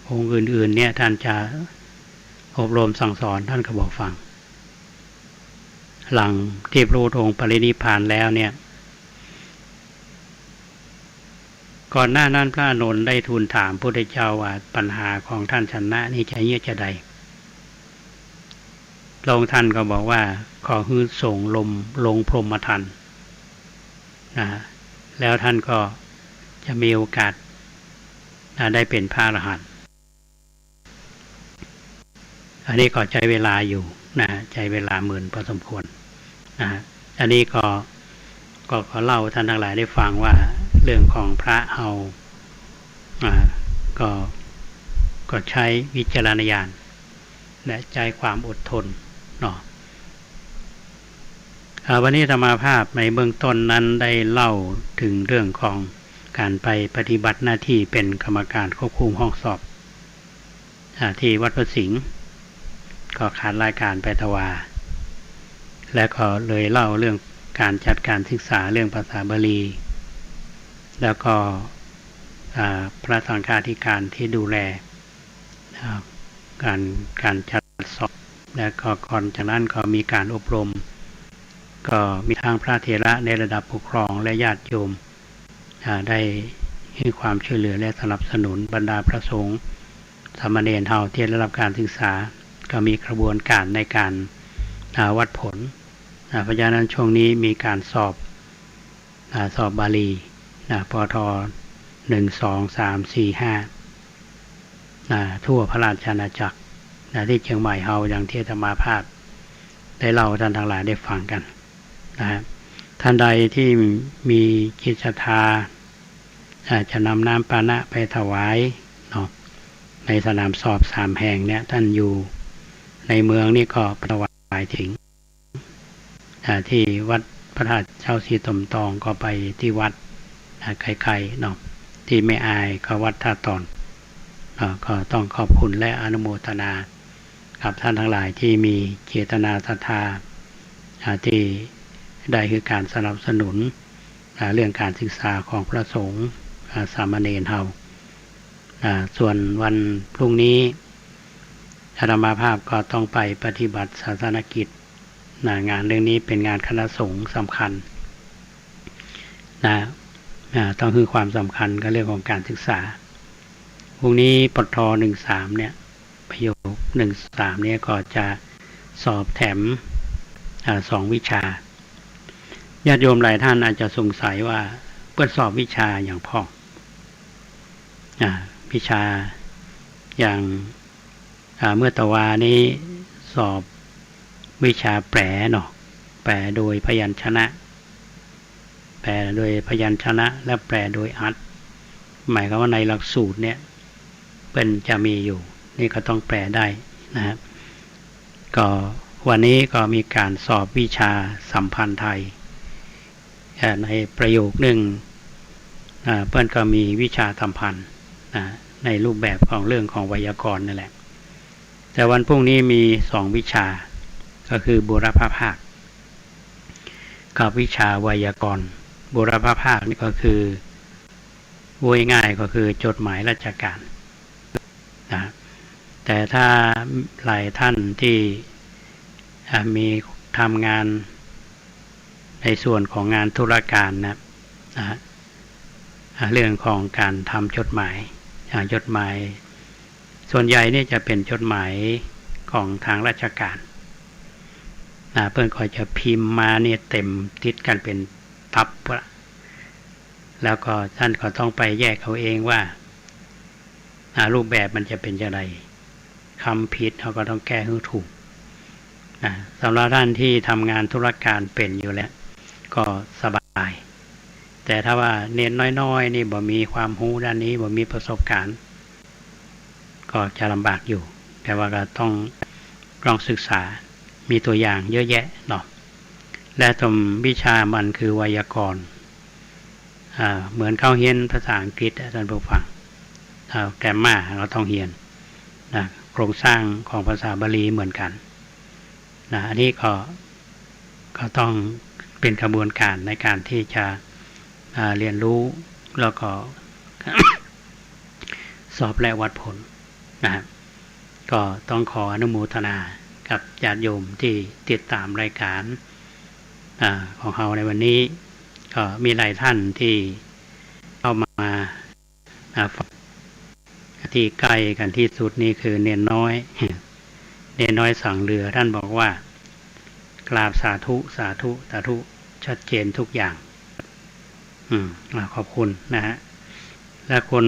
องค์อื่นๆเนี่ยท่านจะอบรมสั่งสอนท่านก็บอกฟังหลังที่พระพุทธองค์ปรินิพพานแล้วเนี่ยก่อนหน้านั้นพระอานนท์ได้ทูลถามพระพุทธเจ้าว่าปัญหาของท่านชนะนี่จะเยี่ยจะใดพระองค์ท่านก็บอกว่าขอฮือส่งลงพรหมทันนะแล้วท่านก็จะมีโอกาสได้เป็นพระอรหันต์อันนี้ก็ใช้เวลาอยู่นะใช้เวลาหมื่นพอสมควรนะอันนี้ก็เล่าท่านทั้งหลายได้ฟังว่าเรื่องของพระเอาก็ใช้วิจารณญาณและใจความอดทนเนาะวันนี้ธรรมาภาพในเบื้องต้นนั้นได้เล่าถึงเรื่องของการไปปฏิบัติหน้าที่เป็นกรรมการควบคุมห้องสอบที่วัดพระสิงห์ก็ขาดรายการไปทวาและก็เลยเล่าเรื่องการจัดการศึกษาเรื่องภาษาบาลีแล้วก็พระสังฆาธิการที่ดูแลการจัดสอบและก็ก่อนจากนั้นก็มีการอบรมก็มีทางพระเถระในระดับปกครองและญาติโยมได้ให้ความช่วยเหลือและสนับสนุนบรรดาพระสงฆ์สามเณรเฮาที่ได้รับการศึกษาก็มีกระบวนการในการวัดผลเพราะฉะนั้นช่วงนี้มีการสอบบาลีปท1 2 3 4 5ทั่วพระราชอาณาจักรที่เชียงใหม่เฮาอย่างที่อาตมาภาพได้เล่าท่านทั้งหลายได้ฟังกันนะท่านใดที่มีจิตศรัทธาจะนำน้ำปานะไปถวายเนาะในสนามสอบ3 แห่งเนี่ยท่านอยู่ในเมืองนี่ก็ถวายถึงที่วัดพระธาตุเจ้าศรีตมตองก็ไปที่วัดไกลๆเนาะที่ไม่อายก็วัดท่าตอนก็ต้องขอบคุณและอนุโมทนากับท่านทั้งหลายที่มีเจตนาศรัทธาที่ได้คือการสนับสนุนเรื่องการศึกษาของพระสงฆ์สามเณรเฮา ส่วนวันพรุ่งนี้อาตมาภาพก็ต้องไปปฏิบัติศาสนกิจงานเรื่องนี้เป็นงานคณะสงฆ์สำคัญต้องคือความสำคัญก็เรื่องของการศึกษาพรุ่งนี้ปท13เนี่ยประโยค13เนี่ยก็จะสอบแถม2วิชาญาติโยมหลายท่านอาจจะสงสัยว่าเปิดสอบวิชาอย่างพ่อวิชาอย่างเมื่อตะวานี้สอบวิชาแปลเนาะแปลโดยพยัญชนะแปลโดยพยัญชนะและแปลโดยอัตหมายความว่าในหลักสูตรเนี่ยเป็นจะมีอยู่นี่ก็ต้องแปลได้นะครับก็วันนี้ก็มีการสอบวิชาสัมพันธ์ไทยในประโยคหนึ่งเพื่อนก็มีวิชาสัมพันธ์ในรูปแบบของเรื่องของไวยากรณ์นั่นแหละแต่วันพรุ่งนี้มี2วิชาก็คือบุรพภาคกับวิชาไวยากรณ์บุรพภาคนี่ก็คือว่าง่ายก็คือจดหมายราชการนะแต่ถ้าหลายท่านที่มีทำงานในส่วนของงานธุรการนะเรื่องของการทำจดหมายส่วนใหญ่นี่จะเป็นจดหมายของทางราชการเพื่อนก็จะพิมพ์มาเนี่ยเต็มติดกันเป็นทับแล้วก็ท่านก็ต้องไปแยกเอาเองว่ารูปแบบมันจะเป็นอย่างไรคำผิดเขาก็ต้องแก้ให้ถูกสำหรับท่านที่ทำงานธุรการเป็นอยู่แล้วก็สบายแต่ถ้าว่าเน้นน้อยๆนี่บ่มีความรู้ด้านนี้บ่มีประสบการณ์ก็จะลำบากอยู่แต่ว่าก็ต้องลองศึกษามีตัวอย่างเยอะแยะเนาะและตรงวิชามันคือไวยากรณ์เหมือนเข้าเรียนภาษาอังกฤษท่านผู้ฟังแกรมมาเราต้องเรียนโครงสร้างของภาษาบาลีเหมือนกันอันนี้ก็ต้องเป็นกระบวนการในการที่จะเรียนรู้แล้วก็ สอบและวัดผลนะครับก็ต้องขออนุโมทนากับญาติโยมที่ติดตามรายการของเราในวันนี้ก็มีหลายท่านที่เข้ามาที่ใกล้กันที่สุดนี่คือเนนน้อยสั่งเรือท่านบอกว่ากราบสาธุชัดเจนทุกอย่างขอบคุณนะฮะและคน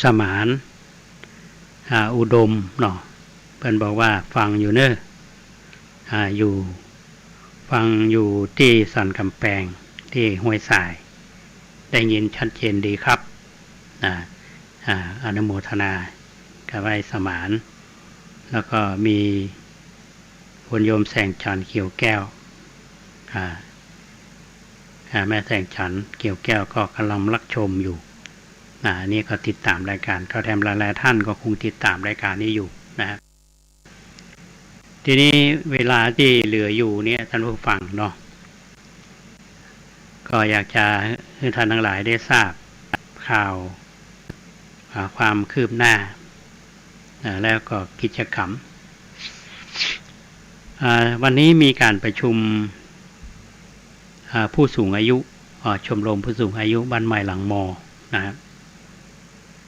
สมานอุดมเนาะเพิ่นบอกว่าฟังอยู่เนอะฟังอยู่ที่สันกำแพงที่ห้วยทรายได้ยินชัดเจนดีครับอนุโมทนากับไว้สมานแล้วก็มีคุณโยมแสงจันทร์เขียวแก้วแม่แสงจันทร์เขียวแก้วก็กำลังรับชมอยู่นี่ก็ติดตามรายการก็แถมหลายๆท่านก็คงติดตามรายการนี้อยู่นะครับทีนี้เวลาที่เหลืออยู่เนี่ยท่านผู้ฟังเนาะก็อยากจะให้ท่านทั้งหลายได้ทราบข่าวความคืบหน้าแล้วก็กิจกรรมวันนี้มีการประชุมผู้สูงอายุชมรมผู้สูงอายุบ้านใหม่หลังมอนะครับ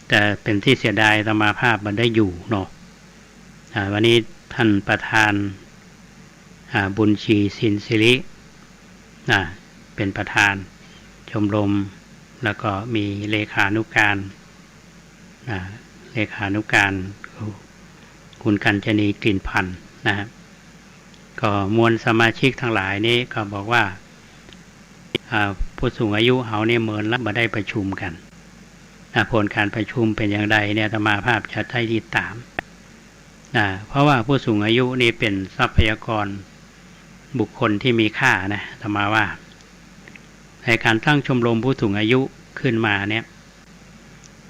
แต่เป็นที่เสียดายอาตมาภาพมันได้อยู่เนาะวันนี้ท่านประธานบุญชีสินศิริเป็นประธานชมรมแล้วก็มีเลขานุการคุณกัญจนีกลิ่นพันธ์นะครับก็มวลสมาชิกทั้งหลายนี้ก็บอกว่าผู้สูงอายุเขาเนี่ยเมินแล้วมาได้ประชุมกันผลการประชุมเป็นอย่างไรเนี่ยอาตมาภาพจะได้ติดตามเพราะว่าผู้สูงอายุนี่เป็นทรัพยากรบุคคลที่มีค่านะอาตมาว่าในการตั้งชมรมผู้สูงอายุขึ้นมาเนี่ย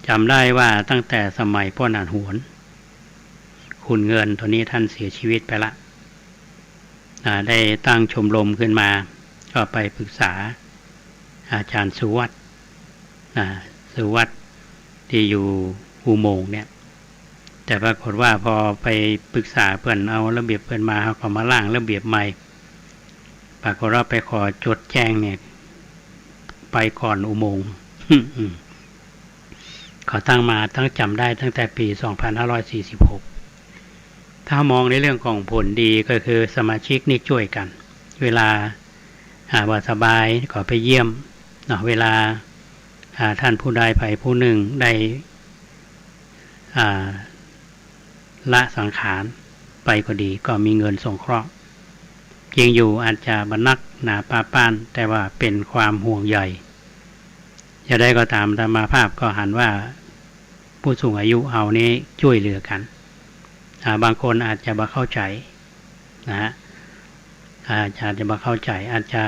จำได้ว่าตั้งแต่สมัยพ่อหนานหวนคุณเงินตัวนี้ท่านเสียชีวิตไปละได้ตั้งชมรมขึ้นมาก็ไปปรึกษาอาจารย์สุวัฒน์ ที่อยู่อุโมงค์เนี่ยแต่ปรากฏว่าพอไปปรึกษาเพื่อนเอาระเบียบเพื่อนมาเขาก็มาล่างระเบียบใหม่ปรากฏว่าไปขอจดแจ้งเนี่ยไปก่อนอุโมงค์เขาตั้งมาตั้งจำได้ตั้งแต่ปี 2546 ถ้ามองในเรื่องของผลดีก็คือสมาชิกนี่ช่วยกันเวลาว่าสบายก็ไปเยี่ยมเนาะเวลาท่านผู้ใดไปผู้หนึ่งได้ละสังขารไปก็ดีก็มีเงินสงเคราะห์จริงอยู่อาจจะบรรนักหนาป้าป้านแต่ว่าเป็นความห่วงใยจะได้ก็ตามธรรมาภาพก็หันว่าผู้สูงอายุเอานี้ช่วยเหลือกันบางคนอาจจะบ่เข้าใจนะฮะอาจจะบ่เข้าใจอาจจะ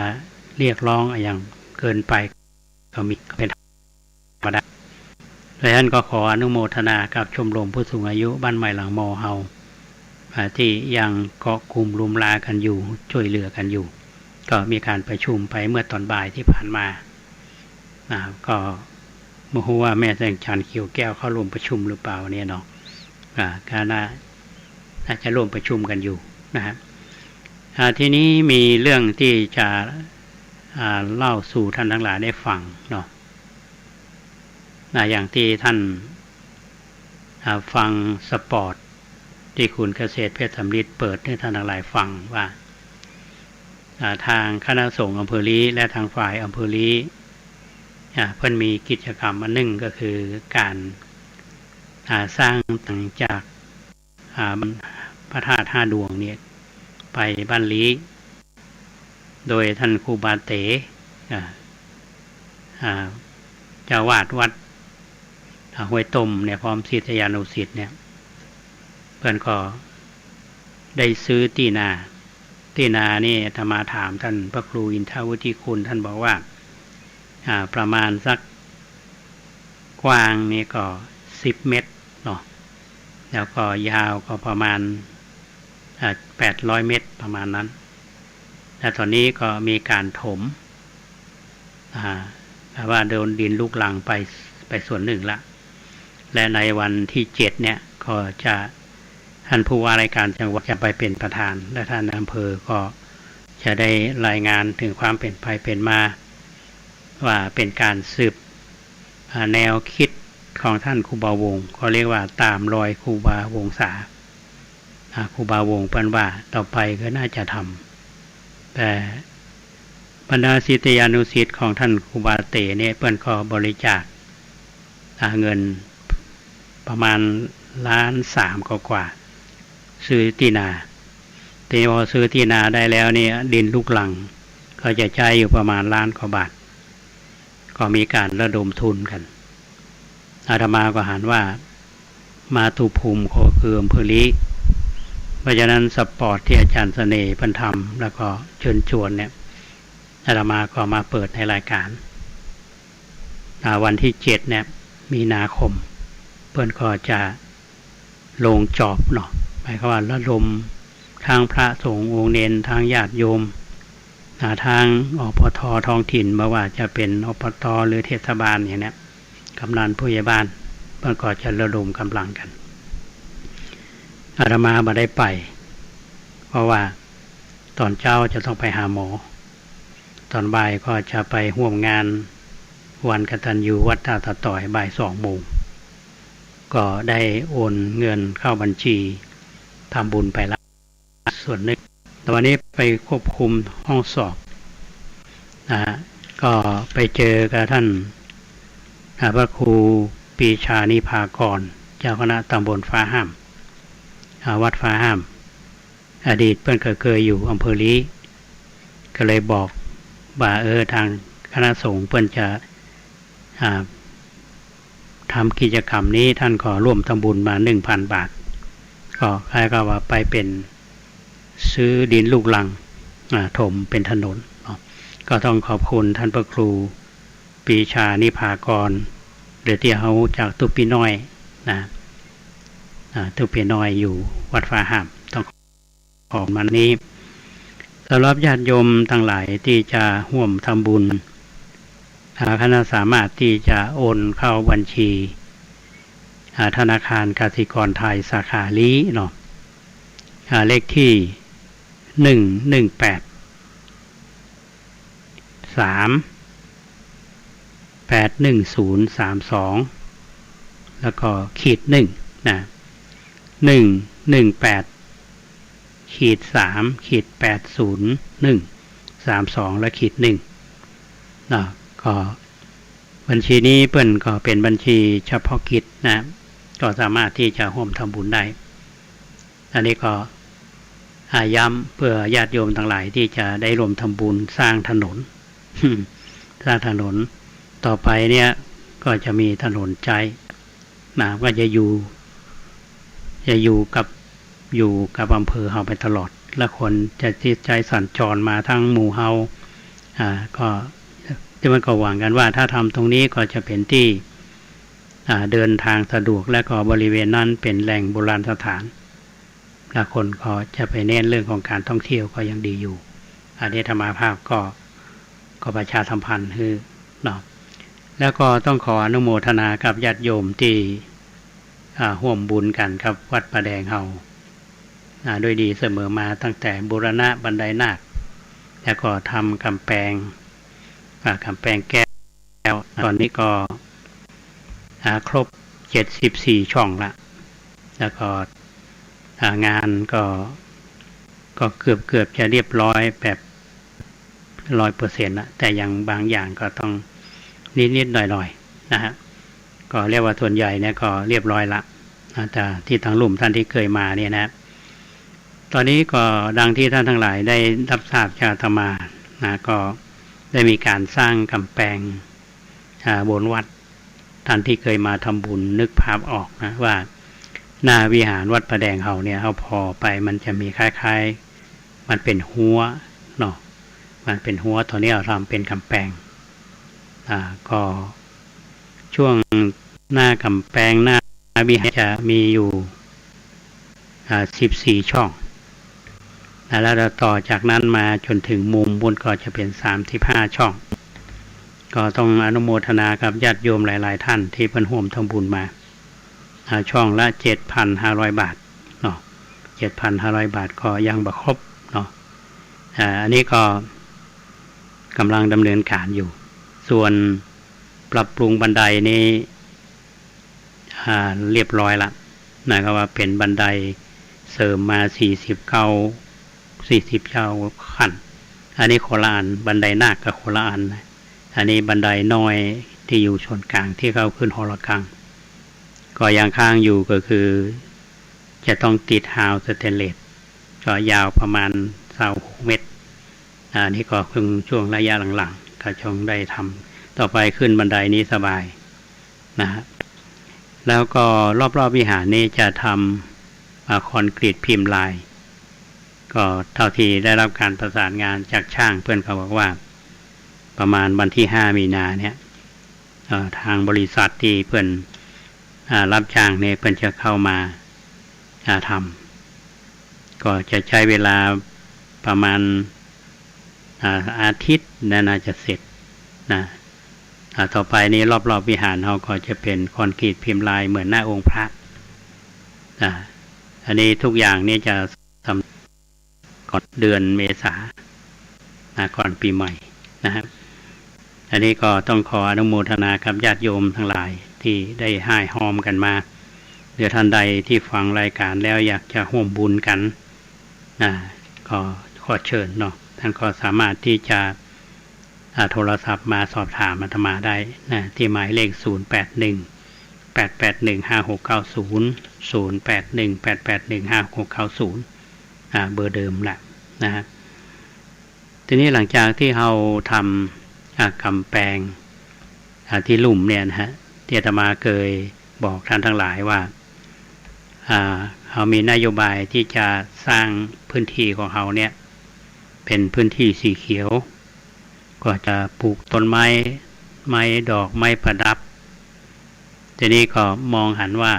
เรียกร้องอย่างเกินไปก็มีเป็นธรรมดาดังนั้นก็ขออนุโมทนากับชมรมผู้สูงอายุบ้านใหม่หลังมอเฮาที่ยังเกาะกลุ่มรุมลากันอยู่ช่วยเหลือกันอยู่ก็มีการประชุมไปเมื่อตอนบ่ายที่ผ่านมาก็ไม่รู้ว่าแม่แสงจันทร์เขียวแก้วเข้าร่วมประชุมหรือเปล่าเนี่ยเนาะก็น่าจะร่วมประชุมกันอยู่นะครับทีนี้มีเรื่องที่จะเล่าสู่ท่านทั้งหลายได้ฟังเนาะอย่างที่ท่านฟังสปอร์ตที่คุณเกษตรเพชรสำริดเปิดให้ท่านทั้งหลายฟังว่าทางคณะสงฆ์อำเภอลี้และทางฝ่ายอำเภอลี้เพิ่นมีกิจกรรมอันหนึ่งก็คือการสร้างต่างจากพระธาตุ5 ดวงเนี่ยไปบ้านลี้โดยท่านครูบาเต๋เจ้าวาดวัดห้วยต้มเนี่ยพร้อมศิษยานุศิษย์เนี่ยเพื่อนก็ได้ซื้อที่นานี่ธรรมาถามท่านพระครูอินทวุฒิคุณท่านบอกว่าประมาณสักกว้างนี่ก็10 เมตรเนาะแล้วก็ยาวก็ประมาณ800 เมตรประมาณนั้นและตอนนี้ก็มีการถมแต่ว่าโดนดินลูกลังไปส่วนหนึ่งละและในวันที่7เนี่ยก็จะท่านผู้ว่าราชการจังหวัดจะไปเป็นประธานและท่านอำเภอก็จะได้รายงานถึงความเป็นไปเป็นมาว่าเป็นการสืบแนวคิดของท่านครูบาวงศ์เขาเรียกว่าตามรอยครูบาวงศาครูบาวงศ์เปิ้นว่าต่อไปก็น่าจะทำแต่บรรดาศิษยานุศิษย์ของท่านครูบาเตเนี่ยเปิ้นก็บริจาคเงินประมาณ1.3 ล้านกว่าซื้อที่นาแต่พอซื้อที่นาได้แล้วเนี่ยดินลูกลังก็จะใช้อยู่ประมาณ1 ล้านกว่าบาทก็มีการระดมทุนกันอาตมาก็หันว่ามาตุภูมิก็คืออำเภอลี้เพราะฉะนั้นสปอร์ตที่อาจารย์เสน่ห์พันธรรมแล้วก็เชิญชวนเนี่ยอาตมาก็มาเปิดในรายการวันที่7เนี่ยมีนาคมเพื่อนก็จะลงจอบเนาะหมายความว่าระดมทางพระสงฆ์องค์เนรทางญาติโยมทางอปท.ท้องถิ่นไม่ว่าจะเป็นอปท.หรือเทศบาลอย่างนี้กำนันผู้ใหญ่บ้านเพื่อนก็จะระดมกำลังกันอาตมาไม่ได้ไปเพราะว่าตอนเช้าจะต้องไปหาหมอตอนบ่ายก็จะไปร่วมงานวันกตัญญูวัดท่าตะต่อยบ่าย2 โมงก็ได้โอนเงินเข้าบัญชีทำบุญไปแล้วส่วนหนึ่งแต่วันนี้ไปควบคุมห้องสอบก็ไปเจอกับท่านพระครูปีชานิพากรเจ้าคณะตำบลฟ้าห้ามวัดฟ้าห้ามอดีตเพื่อนเคยอยู่อำเภอลี้ก็เลยบอกว่าทางคณะสงฆ์เพื่อนจะทำกิจกรรมนี้ท่านก็ร่วมทำบุญมา 1,000 บาทก็ใครก็ว่าไปเป็นซื้อดินลูกลังถมเป็นถนนก็ต้องขอบคุณท่านพระครูปีชานิพากรหรือที่เขาจากตุปีน้อยตุปีน้อยอยู่วัดฟ้าห้ามต้องขอบมันนี้สำหรับญาติโยมทั้งหลายที่จะร่วมทำบุญคณะสามารถที่จะโอนเข้าบัญชี ธนาคารกสิกรไทยสาขาลี้เนาะเลขที่118381032แล้วก็ขีด1นะ118-3-80132และขีด1นะก็บัญชีนี้เปิ้นก็เป็นบัญชีเฉพาะกิจนะก็สามารถที่จะร่วมทำบุญได้อันนี้ก็ย้ำเพื่อญาติโยมทั้งหลายที่จะได้ร่วมทำบุญสร้างถนน สร้างถนนต่อไปเนี่ยก็จะมีถนนใจนะก็จะอยู่กับอำเภอเฮาไปตลอดและคนจะจิตใจสัญจรมาทั้งหมู่เฮาก็ที่มันก็หวังกันว่าถ้าทำตรงนี้ก็จะเป็นที่เดินทางสะดวกและก็บริเวณนั้นเป็นแหล่งโบราณสถานและคนก็จะไปเน้นเรื่องของการท่องเที่ยวก็ยังดีอยู่อันนี้ธรรมาภาพก็ประชาสัมพันธ์คือเนาะแล้วก็ต้องขออนุโมทนากับญาติโยมที่ร่วมบุญกันกับวัดประแดงเฮาโดยดีเสมอมาตั้งแต่บูรณะบันไดนาคแล้วก็ทำกำแพงแก้วตอนนี้ก็ครบ74ช่องละแล้วก็งานก็เกือบจะเรียบร้อยแบบ 100% ละแต่ยังบางอย่างก็ต้องนิดๆหน่อยๆนะฮะก็เรียกว่าส่วนใหญ่เนี่ยก็เรียบร้อยละแต่ที่ทางลุ่มท่านที่เคยมาเนี่ยนะตอนนี้ก็ดังที่ท่านทั้งหลายได้รับทราบจากอาตมานะก็ได้มีการสร้างกำแพงบนวัดท่านที่เคยมาทำบุญนึกภาพออกนะว่าหน้าวิหารวัดประแดงเฮาเนี่ยเอาพอไปมันจะมีคล้ายๆมันเป็นหัวเนาะมันเป็นหัวตอนนี้เราทำเป็นกำแพงก็ช่วงหน้ากำแพงหน้าวิหารจะมีอยู่14ช่องแล้วต่อจากนั้นมาจนถึงมุมบนก็จะเป็น35ช่องก็ต้องอนุโมทนากับญาติโยมหลายๆท่านที่เพิ่นร่วมทำบุญมาช่องละ 7,500 บาทเนาะ 7,500 บาทก็ยังบ่ครบเนาะอันนี้ก็กำลังดำเนินการอยู่ส่วนปรับปรุงบันไดนี้เรียบร้อยละนะครับว่าเป็นบันไดเสริมมา40ขั้นอันนี้โคละอันบันไดนาคกับโคละอันอันนี้บันไดน้อยที่อยู่ส่วนกลางที่เข้าขึ้นหอระฆังก็ยังค้างอยู่ก็คือจะต้องติดฮาวสเตนเลสก็ยาวประมาณ26เมตรนี่ก็เพิ่งช่วงระยะหลังๆก็ช่วงได้ทำต่อไปขึ้นบันไดนี้สบายนะฮะแล้วก็รอบๆวิหารนี้จะทำคอนกรีตพิมพ์ลายก็เท่าที่ได้รับการประสานงานจากช่างเพื่อนเขาบอกว่าประมาณวันที่5มีนาเนี่ยทางบริษัทที่เพื่อนรับจ้างเนี่ยเพื่อนจะเข้ามาทำก็จะใช้เวลาประมาณอาทิตย์น่าจะเสร็จนะต่อไปนี้รอบๆวิหารเราก็จะเป็นคอนกรีตพิมพ์ลายเหมือนหน้าองค์พระอันนี้ทุกอย่างนี่จะทำก่อนเดือนเมษาก่อนปีใหม่นะครับอันนี้ก็ต้องขออนุโมทนากับญาติโยมทั้งหลายที่ได้ให้หอมกันมาหรือท่านใดที่ฟังรายการแล้วอยากจะร่วมบุญกันก็ขอเชิญเนาะท่านก็สามารถที่จะโทรศัพท์มาสอบถามอาตมาได้นะที่หมายเลข0818815690 0818815690เบอร์เดิมแหละนะฮะทีนี้หลังจากที่เราทำกำแพงที่ลุ่มเนี่ยนะฮะที่อาตมาเคยบอกท่านทั้งหลายว่าเรามีนโยบายที่จะสร้างพื้นที่ของเราเนี่ยเป็นพื้นที่สีเขียวก็จะปลูกต้นไม้ดอกไม้ประดับทีนี้ก็มองหันว่า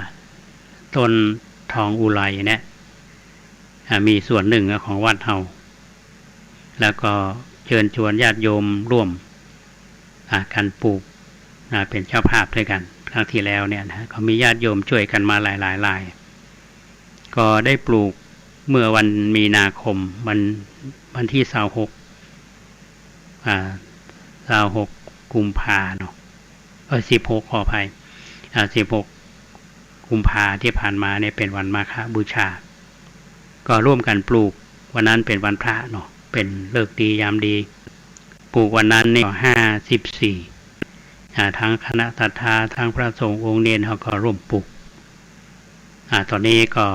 ต้นทองอุไรเนี่ยมีส่วนหนึ่งของวัดเราแล้วก็เชิญชวนญาติโยมร่วมการปลูกเป็นเจ้าภาพด้วยกัน ครั้งที่แล้วเนี่ยนะก็มีญาติโยมช่วยกันมาหลายๆรายก็ได้ปลูกเมื่อวันมีนาคมวันที่26กุมภาเนาะ16ขออภัย16กุมภาที่ผ่านมาเนี่ยเป็นวันมาฆบูชาก็ร่วมกันปลูกวันนั้นเป็นวันพระเนาะเป็นฤกษ์ดียามดีปลูกวันนั้นเนี่ย54ทั้งคณะศรัทธาทั้งพระสงฆ์องค์เนรเขาก็ร่วมปลูกตอนนี้ก็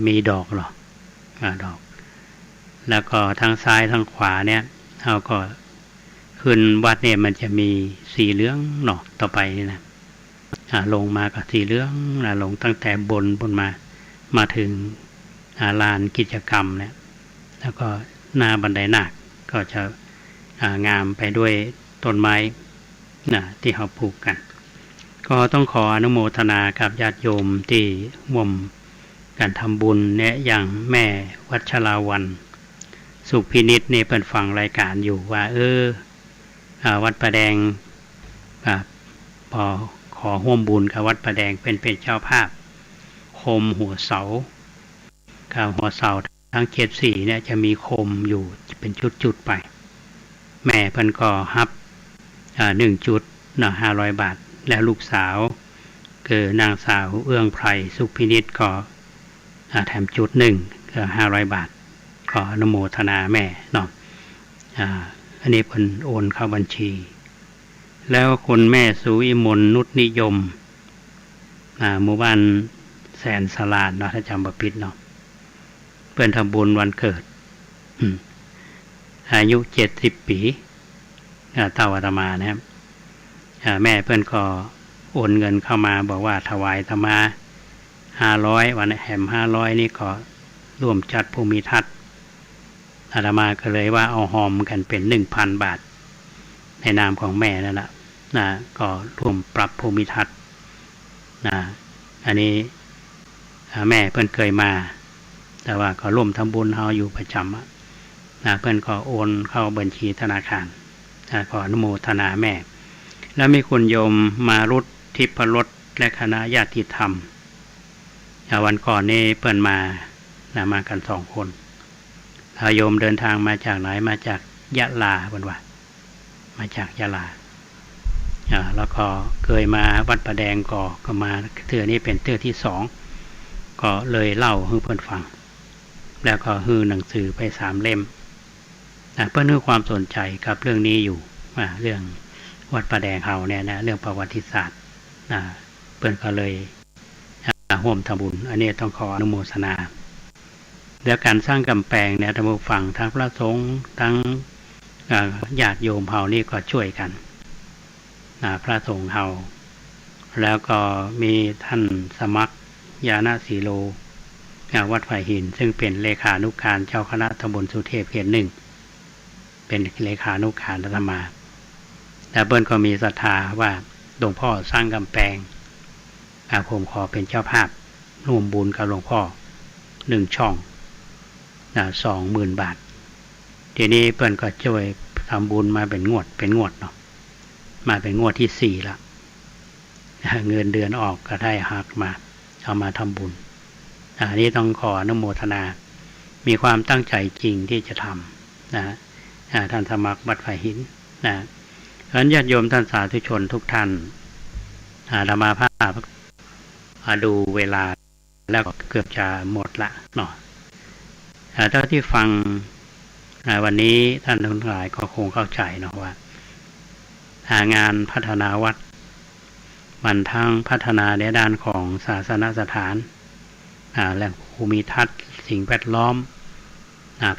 มีดอกหรอดอกแล้วก็ทางซ้ายทางขวาเนี่ยเขาก็ขึ้นวัดเนี่ยมันจะมีสีเหลืองเนาะต่อไปนี่นะลงมากับสีเหลืองลงตั้งแต่บนมาถึงลานกิจกรรมเนี่ยแล้วก็หน้าบันไดนาคก็จะงามไปด้วยต้นไม้ที่เขาปลูกกันก็ต้องขออนุโมทนากับญาติโยมที่ร่วมการทำบุญเนี่ยอย่างแม่วัชราวันสุขพินิจเนี่ยเป็นฟังรายการอยู่ว่าวัดประแดงพอขอร่วมบุญกับวัดประแดงเป็นเจ้าภาพโคมหัวเสากับหัวเสาทั้ง74เนี่ยจะมีโคมอยู่เป็นจุดๆไปแม่เพิ่นก็ฮับ1 จุด500 บาทแล้วลูกสาวคือนางสาวเอื้องไพรสุขพินิจก็แถมจุด1ก็500 บาทขออนุโมทนาแม่เนาะอันนี้เพิ่นโอนเข้าบัญชีแล้วคนแม่สุวิมลนุชนิยมหมู่บ้านแสนสลาดเนาะถ้าจำบ่ผิดเนาะเพิ่นทำบุญวันเกิดอายุ70 ปีเท่าอาตมานะครับแม่เพิ่นก็โอนเงินเข้ามาบอกว่าถวายอาตมา500วันแหม500นี่ก็ร่วมจัดภูมิทัศน์อาตมาก็เลยว่าเอาหอมกันเป็น 1,000 บาทในนามของแม่นั่นแหละก็ร่วมปรับภูมิทัศน์อันนี้แม่เพิ่นเคยมาแต่ว่าก็ร่วมทำบุญเฮาอยู่ประจำเพิ่นก็โอนเข้าบัญชีธนาคารขออนุโมทนาแม่แล้วมีคุณโยมมารุตทิพรสและคณะญาติธรรมวันก่อนนี้เพิ่นมากัน2 คนโยมเดินทางมาจากไหนมาจากยะลาเพิ่นว่ามาจากยะลาแล้วก็เคยมาวัดประแดงก็มาเทื่อนี้เป็นเทื่อที่2ก็เลยเล่าให้เพิ่นฟังแล้วก็ฮื้อหนังสือไป3 เล่มเพิ่นให้ความสนใจกับเรื่องนี้อยู่เรื่องวัดประแดงเฮาเนี่ยนะเรื่องประวัติศาสตร์เพิ่นก็เลยร่วมทำบุญอันนี้ต้องขออนุโมทนาแล้วการสร้างกำแพงเนี่ยท่านผู้ฟังทั้งพระสงฆ์ทั้งญาติโยมเฮานี่ก็ช่วยกันพระสงฆ์เฮาแล้วก็มีท่านสมัครยาณสีโลวัดไผ่หินซึ่งเป็นเลขานุการเจ้าคณะตำบลสุเทพเขต 1เป็นเลขานุการอาตมาแต่เบิ้ลก็มีศรัทธาว่าหลวงพ่อสร้างกำแพงผมขอเป็นเจ้าภาพร่วมบุญกับหลวงพ่อ1 ช่อง20,000 บาททีนี้เปิ้นก็ช่วยทำบุญมาเป็นงวดเนาะมาเป็นงวดที่4ละเงินเดือนออกก็ได้หักมาเอามาทำบุญอันนี้ต้องขออนุโมทนามีความตั้งใจจริงที่จะทำท่านสมัครวัดไผ่หินญาติโยมท่านสาธุชนทุกท่านธรรมาภาพดูเวลาแล้วก็เกือบจะหมดละเนาะเท่าที่ฟังวันนี้ท่านทั้งหลายก็คงเข้าใจเนาะว่างานพัฒนาวัดมันทั้งพัฒนาในด้านของศาสนสถานแหล่งภูมิทัศน์สิ่งแวดล้อม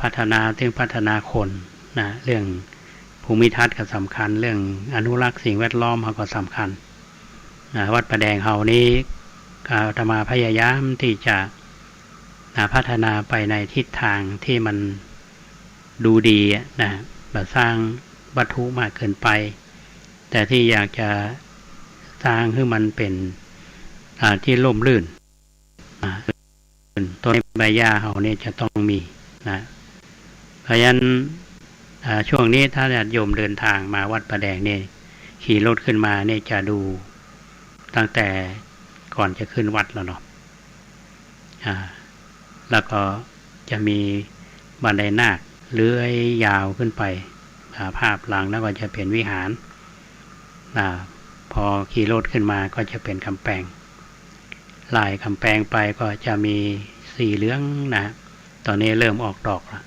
พัฒนาคนเรื่องภูมิทัศน์ก็สำคัญเรื่องอนุรักษ์สิ่งแวดล้อมก็สำคัญวัดประแดงเฮานี้อาตมาพยายามที่จะพัฒนาไปในทิศทางที่มันดูดีแบบสร้างวัตถุมากเกินไปแต่ที่อยากจะสร้างให้มันเป็นที่ร่มรื่นต้นใบหญ้าเฮาเนี่ยจะต้องมีเพราะฉะนั้นช่วงนี้ถ้าญาติโยมเดินทางมาวัดประแดงนี่ ขี่รถขึ้นมาเนี่ยจะดูตั้งแต่ก่อนจะขึ้นวัดแล้วเนาะแล้วก็จะมีบันไดนาคเลื้อยยาวขึ้นไปภาพหลังแล้วก็จะเป็นวิหารพอขี่รถขึ้นมาก็จะเป็นกำแพงลายกำแพงไปก็จะมีสีเหลืองนะตอนนี้เริ่มออกดอกแล้ว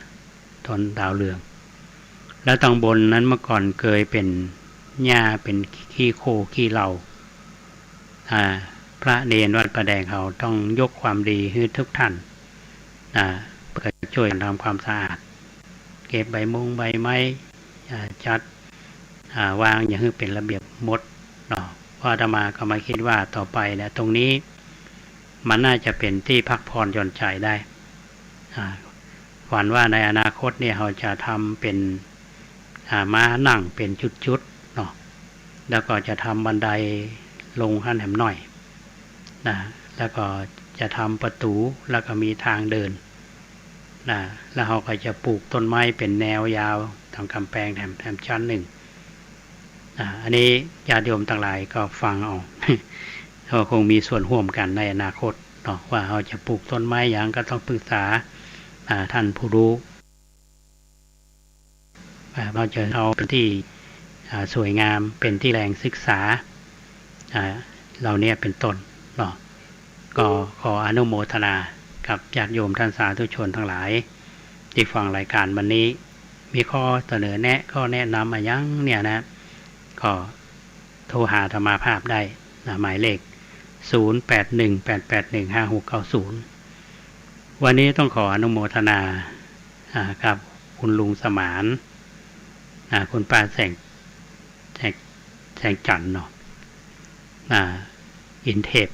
ต้นดาวเรืองแล้วตรงบนนั้นเมื่อก่อนเคยเป็นหญ้าเป็นขี้โคขี้เหล่าพระเนรวัดประแดงเขาต้องยกความดีให้ทุกท่านเพื่อช่วยทำความสะอาดเก็บใบไม้จัดวางอย่างให้เป็นระเบียบหมดเนาะพออาตมาก็มาคิดว่าต่อไปเนี่ยตรงนี้มันน่าจะเป็นที่พักผ่อนหย่อนใจได้ฝันว่าในอนาคตเนี่ยเราจะทำเป็นม้านั่งเป็นชุดๆเนาะแล้วก็จะทำบันไดลงขั้นแหมหน่อยแล้วก็จะทำประตูแล้วก็มีทางเดินแล้วเราก็จะปลูกต้นไม้เป็นแนวยาวทางกำแพงแถมชั้นหนึ่งอันนี้ญาติโยมทั้งหลายก็ฟังเอาเราคงมีส่วนร่วมกันในอนาคตเนาะว่าเราจะปลูกต้นไม้อย่างก็ต้องปรึกษาท่านผู้รู้เราจะเอาเป็นที่สวยงามเป็นที่แหล่งศึกษาเราเนี่ยเป็นต้นเนาะก็ขออนุโมทนากับญาติโยมท่านสาธุชนทั้งหลายที่ฟังรายการวันนี้มีข้อเสนอแนะก็แนะนำมายังเนี่ยนะก็โทรหาธรรมาภาพได้หมายเลข0818815690วันนี้ต้องขออนุโมทนากับคุณลุงสมานคุณป้าแสงจันทร์เนาะอินเทพ